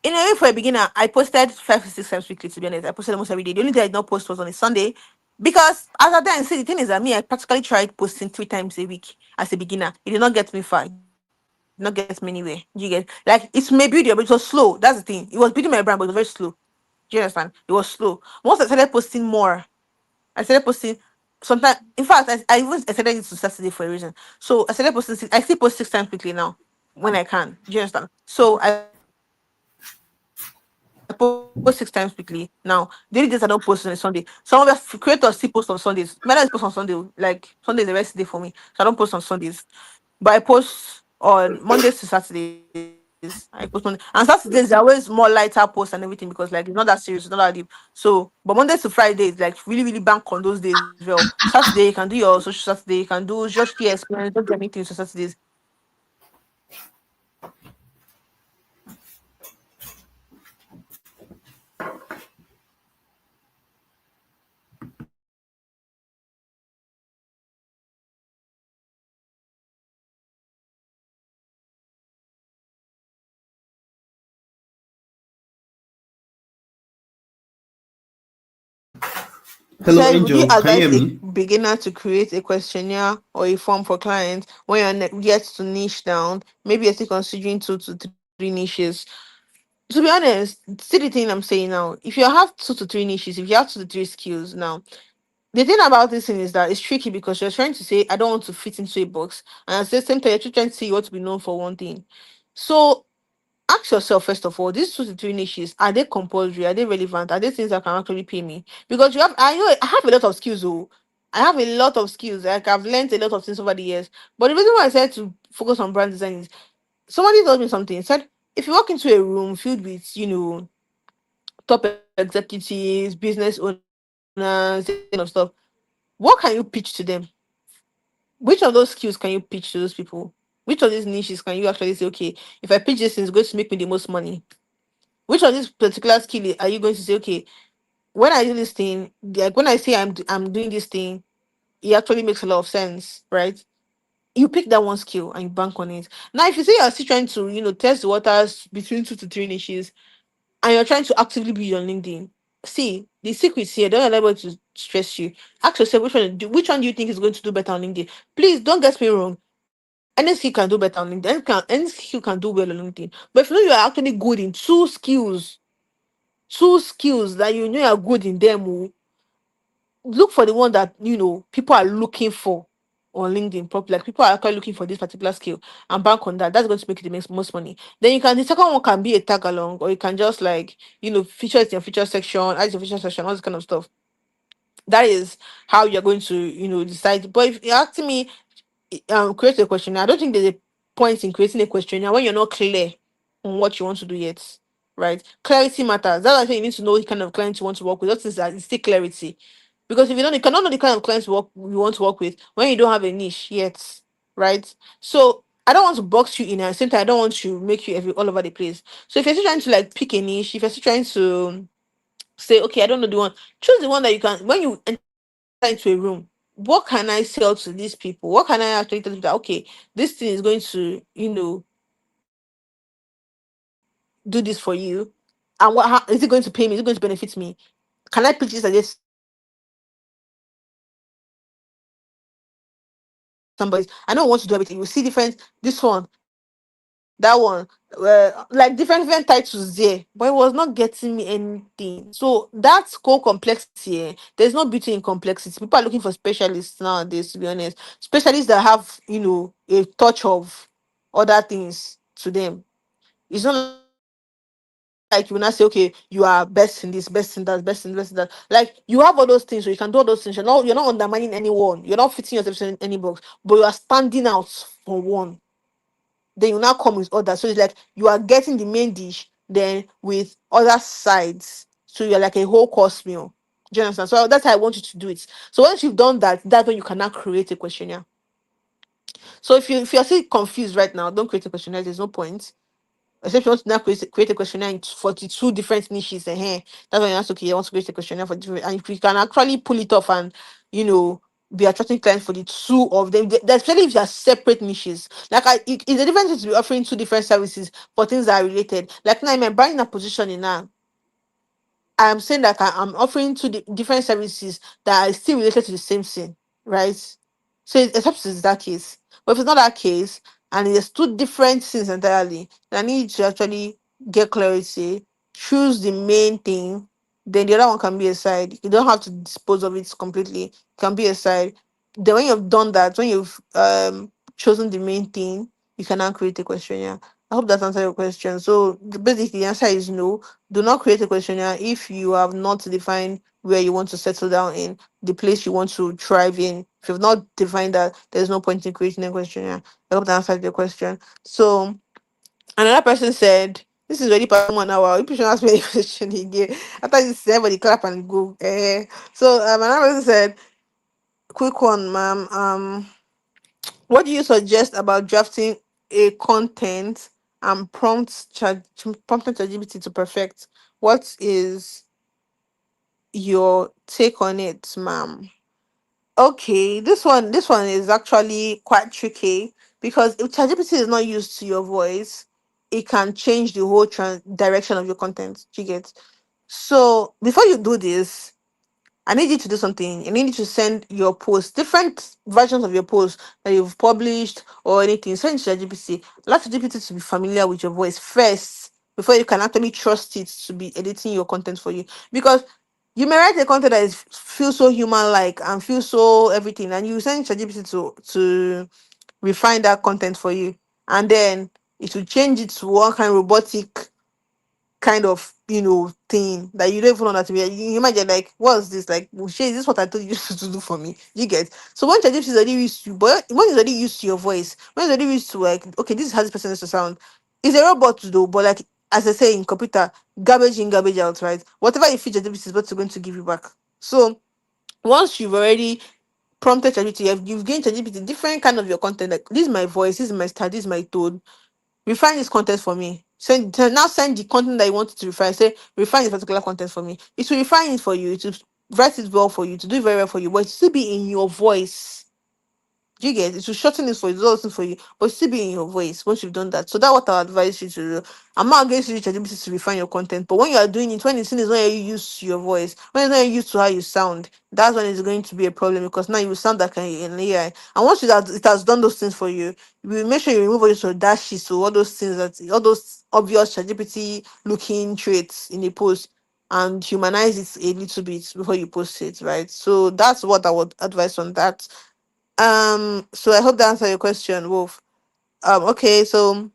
In a week for a beginner, I posted 5 to 6 times weekly, to be honest. I posted almost every day. The only day I did not post was on a Sunday. Because as I then say, the thing is that me, I practically tried posting 3 times a week as a beginner. It did not get me far. It did not get me anywhere. You get like it's maybe but it was slow. That's the thing. It was building my brand, but it was very slow. Do you understand? It was slow. Once I started posting more, I started posting sometimes. In fact, I even extended it to Saturday for a reason. So I started posting. I still post 6 times weekly now when I can. Do you understand? So I post 6 times weekly now. Daily days I don't post on a Sunday. Some of the creators still post on Sundays. Many post on Sunday. Like Sunday is the rest day for me, so I don't post on Sundays. But I post on Mondays to Saturdays. I post on and Saturdays they're always more lighter posts and everything because like it's not that serious, it's not that deep. So but Mondays to Fridays, like really, really bank on those days as well. Saturday you can do your social Saturday, you can do just share experience, don't do anything to Saturdays. He Hello, said, would you Angel. Can you advise hear a me? beginner to create a questionnaire or a form for clients when you're yet to niche down? Maybe you're still considering 2 to 3 niches. To be honest, see the thing I'm saying now. If you have 2 to 3 niches, if you have 2 to 3 skills now, the thing about this thing is that it's tricky because you're trying to say, I don't want to fit into a box. And at the same time, you're trying to say you want to be known for one thing. So ask yourself first of all, these 2 to 3 niches, are they compulsory? Are they relevant? Are they things that can actually pay me? Because you have, I know I have a lot of skills. Oh, I have a lot of skills. Like I've learned a lot of things over the years. But the reason why I said to focus on brand design is somebody told me something. It said if you walk into a room filled with top executives, business owners, this kind of stuff, what can you pitch to them? Which of those skills can you pitch to those people? Which of these niches can you actually say, okay, if I pitch this thing, it's going to make me the most money? Which of this particular skill are you going to say, okay, when I do this thing, like when I say I'm doing this thing, it actually makes a lot of sense, right? You pick that one skill and you bank on it. Now, if you say you're still trying to, test the waters between 2 to 3 niches and you're trying to actively build your LinkedIn, see the secrets here. Don't allow anybody to stress you. Ask yourself which one do you think is going to do better on LinkedIn. Please don't get me wrong. Any skill can do better on LinkedIn. Any skill can do well on LinkedIn. But if you know you are actually good in 2 skills that you know you're good in them, oh, look for the one that people are looking for on LinkedIn. Probably like people are actually looking for this particular skill and bank on that. That's going to make you the most money. Then the second one can be a tag along, or you can just like feature it in your feature section, add your feature section, all this kind of stuff. That is how you're going to decide. But if you're asking me, create a questionnaire. I don't think there's a point in creating a questionnaire when you're not clear on what you want to do yet. Right? Clarity matters. That's why I say you need to know the kind of clients you want to work with. That is that it's still clarity. Because if you don't, you cannot know the kind of clients you want to work with when you don't have a niche yet. Right? So I don't want to box you in, and at the same time I don't want to make you all over the place. So if you're still trying to like pick a niche, if you're still trying to say, okay, I don't know the one, choose the one that you can when you enter into a room. What can I sell to these people? What can I actually tell them that okay, this thing is going to, do this for you? And is it going to pay me? Is it going to benefit me? Can I pitch this as somebody? I don't want to do everything. You will see different. This one, that one, like different titles there, but it was not getting me anything. So that's core complexity. Eh. There's no beauty in complexity. People are looking for specialists nowadays, to be honest. Specialists that have, a touch of other things to them. It's not like you will not say, okay, you are best in this, best in that, best in this, best in that. Like you have all those things, so you can do all those things. You're not undermining anyone. You're not fitting yourself in any box, but you are standing out for one. Then you now come with others. So it's like you are getting the main dish, then with other sides. So you're like a whole course meal. Do you understand? So that's how I want you to do it. So once you've done that, that's when you can now create a questionnaire. So if you're still confused right now, don't create a questionnaire. There's no point. Except you want to now create a questionnaire in 42 different niches. That's when you ask, okay, you want to create a questionnaire for different, and if you can actually pull it off and you know be attracting clients for the 2 of them, especially if they are separate niches. Like it's a difference to be offering 2 different services for things that are related. Like now, I'm buying a position in now. I'm saying that I'm offering different services that are still related to the same thing, right? So except it's that case. But if it's not that case, and it's 2 different things entirely, then I need to actually get clarity, choose the main thing, then the other one can be a side. You don't have to dispose of it completely. It can be a side. Then when you've done that, when you've chosen the main thing, you can now create a questionnaire. I hope that answered your question. So basically the answer is no. Do not create a questionnaire if you have not defined where you want to settle down in, the place you want to thrive in. If you've not defined that, there's no point in creating a questionnaire. I hope that answered your question. So another person said, this is already past 1 hour. You should ask me a question again. After this, everybody clap and go. So another person said, quick one, ma'am. What do you suggest about drafting a content and prompting ChatGPT to perfect? What is your take on it, ma'am? Okay, this one is actually quite tricky because if ChatGPT is not used to your voice, it can change the whole direction of your content. Do you get? So before you do this, I need you to do something. I need you to send your post, different versions of your post that you've published or anything. Send it to ChatGPT. Allow ChatGPT to be familiar with your voice first before you can actually trust it to be editing your content for you. Because you may write a content that is feel so human like and feel so everything, and you send ChatGPT to refine that content for you, and then it will change it to one kind of robotic kind of thing that you don't even understand. You imagine like, what's this like? Well, shey, is this what I told you to do for me? You get. So when ChatGPT is already used to, but when it's already used to your voice, when it's already used to like, okay, this is how this person is to sound. It's a robot to do, but like as I say in computer, garbage in, garbage out, right? Whatever you feed ChatGPT is what it's going to give you back. So once you've already prompted ChatGPT, you've gained ChatGPT different kind of your content. Like, this is my voice, this is my style, this is my tone, refine this content for me. Now send the content that you want it to refine. Say refine this particular content for me. It will refine it for you. It will write it well for you. To do it very well for you, but it still be in your voice. Do you get it? To shorten it for you, do all things for you, but still be in your voice once you've done that. So that's what I advise you to do. I'm not against you ChatGPT to refine your content, but when you are doing it, when it's not you use to your voice, when it's not used to how you sound, that's when it's going to be a problem because now you will sound like an AI. And once it has done those things for you, you will make sure you remove all those dashes, so all those things that all those obvious ChatGPT looking traits in a post and humanize it a little bit before you post it, right? So that's what I would advise on that. So I hope that answered your question, Wolf. Okay, so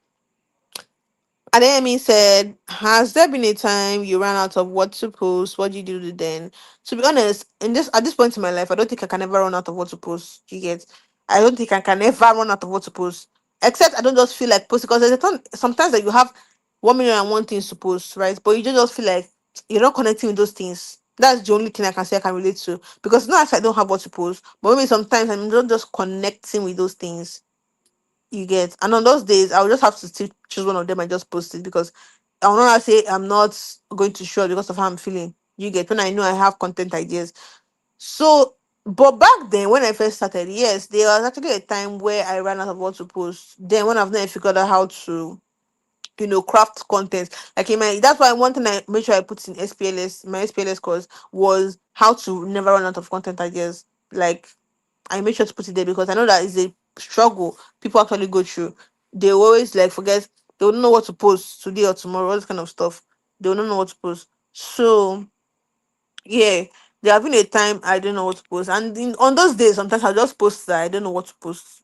Adeyemi said, has there been a time you ran out of what to post? What did you do then? To be honest, in this at this point in my life, I don't think I can ever run out of what to post. You get? I don't think I can ever run out of what to post. Except I don't just feel like posting because there's a time sometimes that you have 1,000,001 things to post, right? But you just feel like you're not connecting with those things. That's the only thing I can say I can relate to. Because not as I don't have what to post, but maybe sometimes I'm not just connecting with those things. You get, and on those days, I'll just have to still choose one of them and just post it because I will not say I'm not going to show it because of how I'm feeling. You get, when I know I have content ideas. So, but back then when I first started, yes, there was actually a time where I ran out of what to post. Then when I've not figured out how to, craft content, like in my that's why one thing I made sure I put in SPLS, my SPLS course was how to never run out of content ideas. Like I make sure to put it there because I know that is a struggle people actually go through. They always like forget, they don't know what to post today or tomorrow, all this kind of stuff. They don't know what to post. So yeah, there have been a time I don't know what to post. And on those days sometimes I just post that I don't know what to post.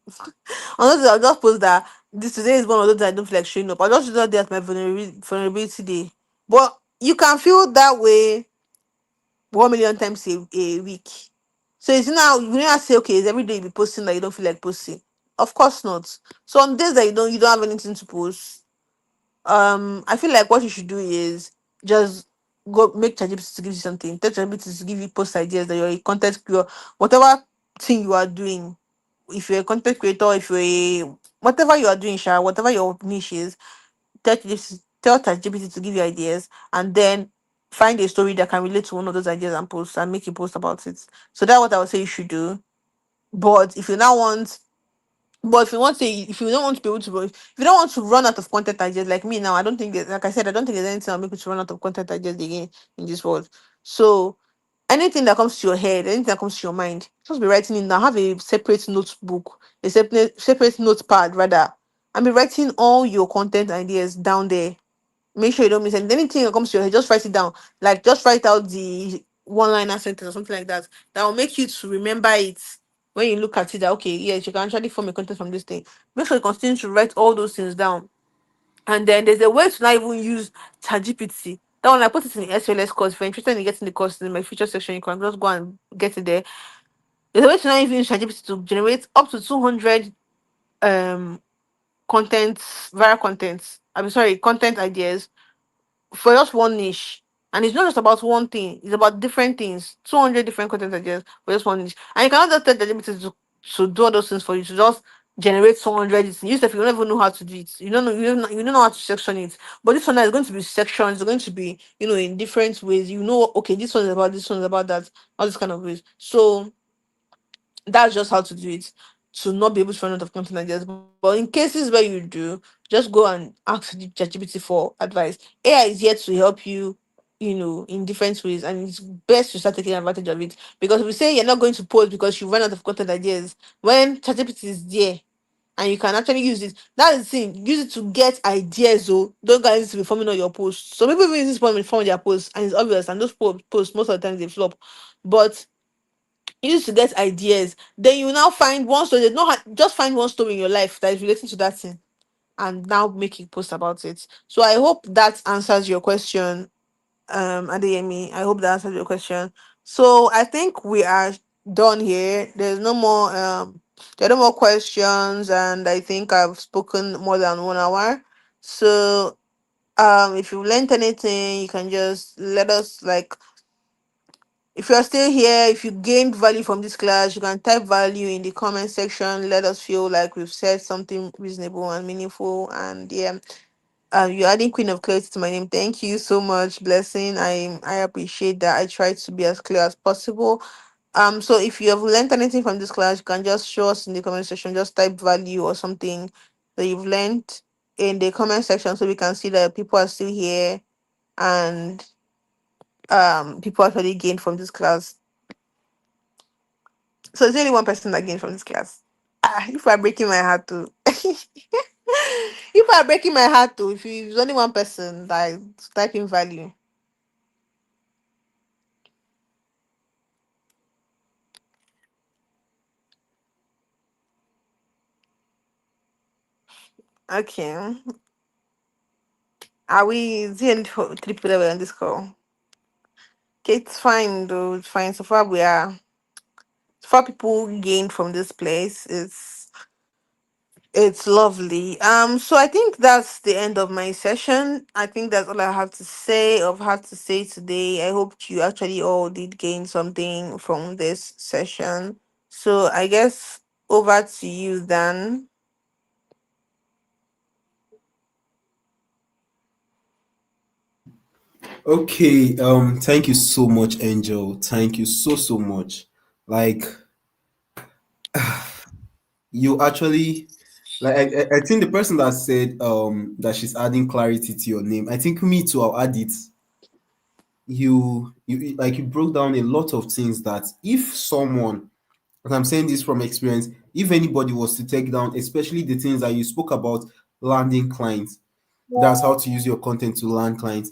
On those days I'll just post that this today is one of those that I don't feel like showing up. I just do that day as my vulnerability day. But you can feel that way 1,000,000 times a week. So it's now you not say okay, it's every day you be posting that you don't feel like posting. Of course not. So on days that you don't have anything to post, I feel like what you should do is just go make ChatGPT to give you something. Tell ChatGPT to give you post ideas that you're a content creator, whatever thing you are doing. If you're a content creator, if you're a whatever you are doing, Sha, whatever your niche is, tell ChatGPT to give you ideas and then find a story that can relate to one of those ideas and post and make a post about it. So that's what I would say you should do. But if you now want but if you don't want to be able to if you don't want to run out of content ideas like me now, I don't think that like I said, I don't think there's anything that'll make you to run out of content ideas again in this world. So anything that comes to your head, anything that comes to your mind, just be writing in now. Have a separate notebook, a separate notepad rather, and be writing all your content ideas down there. Make sure you don't miss anything that comes to your head. Just write it down. Like just write out the one-liner sentence or something like that. That will make you to remember it when you look at it. That okay, yes, you can actually form a content from this thing. Make sure you continue to write all those things down. And then there's a way to not even use ChatGPT. That one I put it in the SLS course. If you're interested in getting the course in my future section, you can just go and get it there. There's a way to not even use ChatGPT to generate up to 200 um content, viral content. I'm sorry, content ideas for just one niche. And it's not just about one thing, it's about different things. 200 different content ideas for just one niche. And you cannot just tell ChatGPT to do all those things for you, to just generate 200. You stuff you don't even know how to do it. You don't know how to section it. But this one is going to be sections, it's going to be, in different ways. Okay, this one is about this one is about that, all this kind of ways. So that's just how to do it to not be able to run out of content ideas. But in cases where you do, just go and ask ChatGPT for advice. AI is here to help you in different ways, and it's best to start taking advantage of it. Because if we say you're not going to post because you run out of content ideas, when ChatGPT is there and you can actually use it, that's the thing. Use it to get ideas. Oh, don't guys to be forming on your posts. So people even use this form their posts, and it's obvious. And those posts most of the times they flop, but you used to get ideas. Then you now find one story. Just find one story in your life that is relating to that thing, and now make a post about it. So I hope that answers your question, Adeyemi. I hope that answers your question. So I think we are done here. There are no more questions, and I think I've spoken more than 1 hour. So if you learned anything, you can just let us like, if you are still here, if you gained value from this class, you can type value in the comment section. Let us feel like we've said something reasonable and meaningful. And yeah, you're adding Queen of Clarity to my name. Thank you so much, Blessing. I appreciate that. I try to be as clear as possible. So if you have learned anything from this class, you can just show us in the comment section. Just type value or something that you've learned in the comment section, so we can see that people are still here, and people actually gained from this class. So there's only one person that gained from this class. If I'm breaking my heart too. If I'm breaking my heart too, if there's only one person that is typing value. Okay. Are we the three people that were on this call? Okay, it's fine though. It's fine. So far people gained from this place. It's lovely. So I think that's the end of my session. I think that's all I have to say of had to say today. I hope you actually all did gain something from this session. So I guess over to you then. Okay, thank you so much, Angel. Thank you so much. Like, you actually, like, I think the person that said that she's adding clarity to your name, I think me too, I'll add it. You like, you broke down a lot of things that if someone, and I'm saying this from experience, if anybody was to take down, especially the things that you spoke about, landing clients, that's how to use your content to land clients.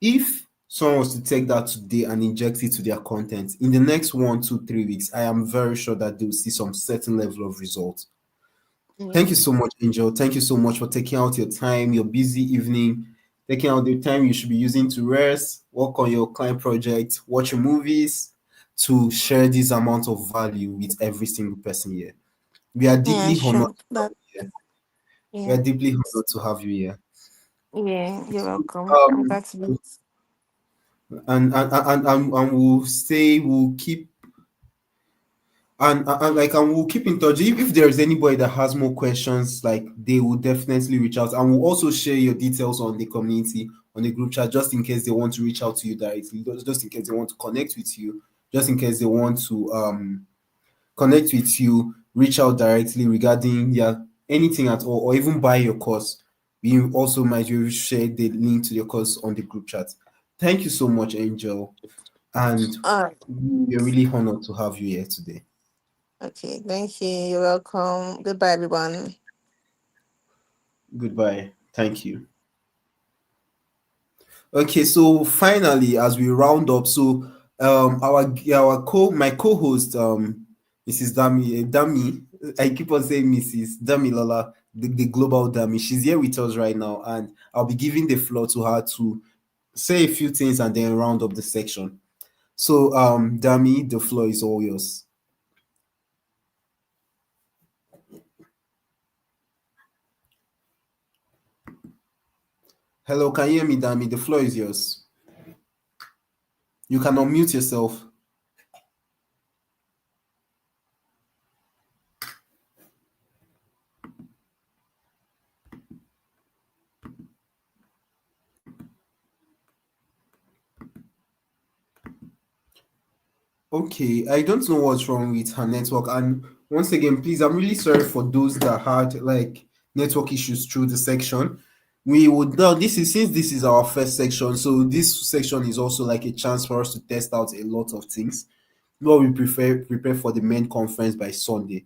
If someone was to take that today and inject it to their content, in the next 1, 2, 3 weeks, I am very sure that they'll see some certain level of results. Thank you Yeah. so much, Angel. Thank you so much for taking out your time, your busy evening, taking out the time you should be using to rest, work on your client project, watch your movies, to share this amount of value with every single person here. We are Yeah, deeply honored. sure. That Here. We yeah. are deeply honored to have you here. Yeah, you're welcome. I'm Um, glad to be. and we'll stay, we'll keep, and we'll keep in touch. If there is anybody that has more questions, like, they will definitely reach out, and we'll also share your details on the community, on the group chat, just in case they want to reach out to you directly, just in case they want to connect with you, just in case they want to connect with you, reach out directly regarding, yeah, anything at all, or even buy your course. We also might share the link to your course on the group chat. Thank you so much, Angel, and Uh, we're really honored to have you here today. okay, thank you. You're welcome. Goodbye, everyone. Goodbye. Thank you. Okay, so finally, as we round up, so our my co-host, Mrs. Dami, I keep on saying Mrs. Dami Lola, the global Dami. She's here with us right now, and I'll be giving the floor to her to say a few things and then round up the section. So, Dami, the floor is all yours. Hello, can you hear me, Dami? The floor is yours. You can unmute yourself. Okay, I don't know what's wrong with her network. And once again, please, I'm really sorry for those that had like network issues through the section. we would now, this is, since this is our first section, so this section is also like a chance for us to test out a lot of things. What we prepare for the main conference by Sunday.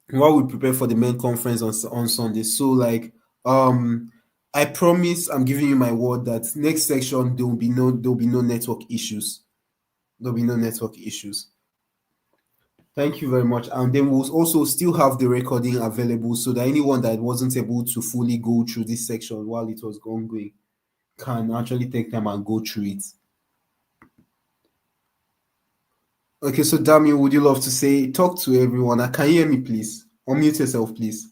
What we prepare for the main conference on Sunday. So like I promise, I'm giving you my word that next section there will be no network issues. There'll be no network issues. Thank you very much. And then we'll also still have the recording available so that anyone that wasn't able to fully go through this section while it was ongoing can actually take time and go through it. Okay, so Dami, would you love to talk to everyone? Can you hear me, please? Unmute yourself, please.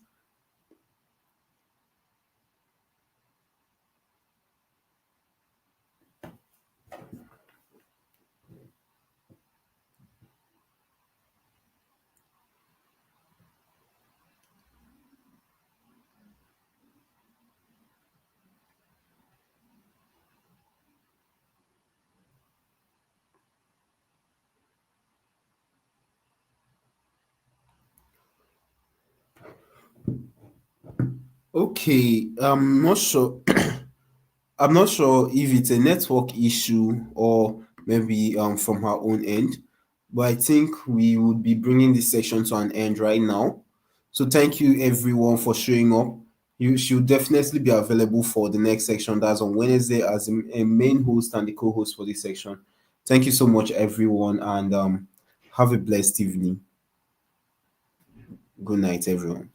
Okay, I'm not sure. I'm not sure if it's a network issue or maybe from her own end, but I think we would be bringing this section to an end right now. So thank you everyone for showing up. You should definitely be available for the next section. That's on Wednesday as a main host and the co-host for this section. Thank you so much, everyone, and have a blessed evening. Good night, everyone.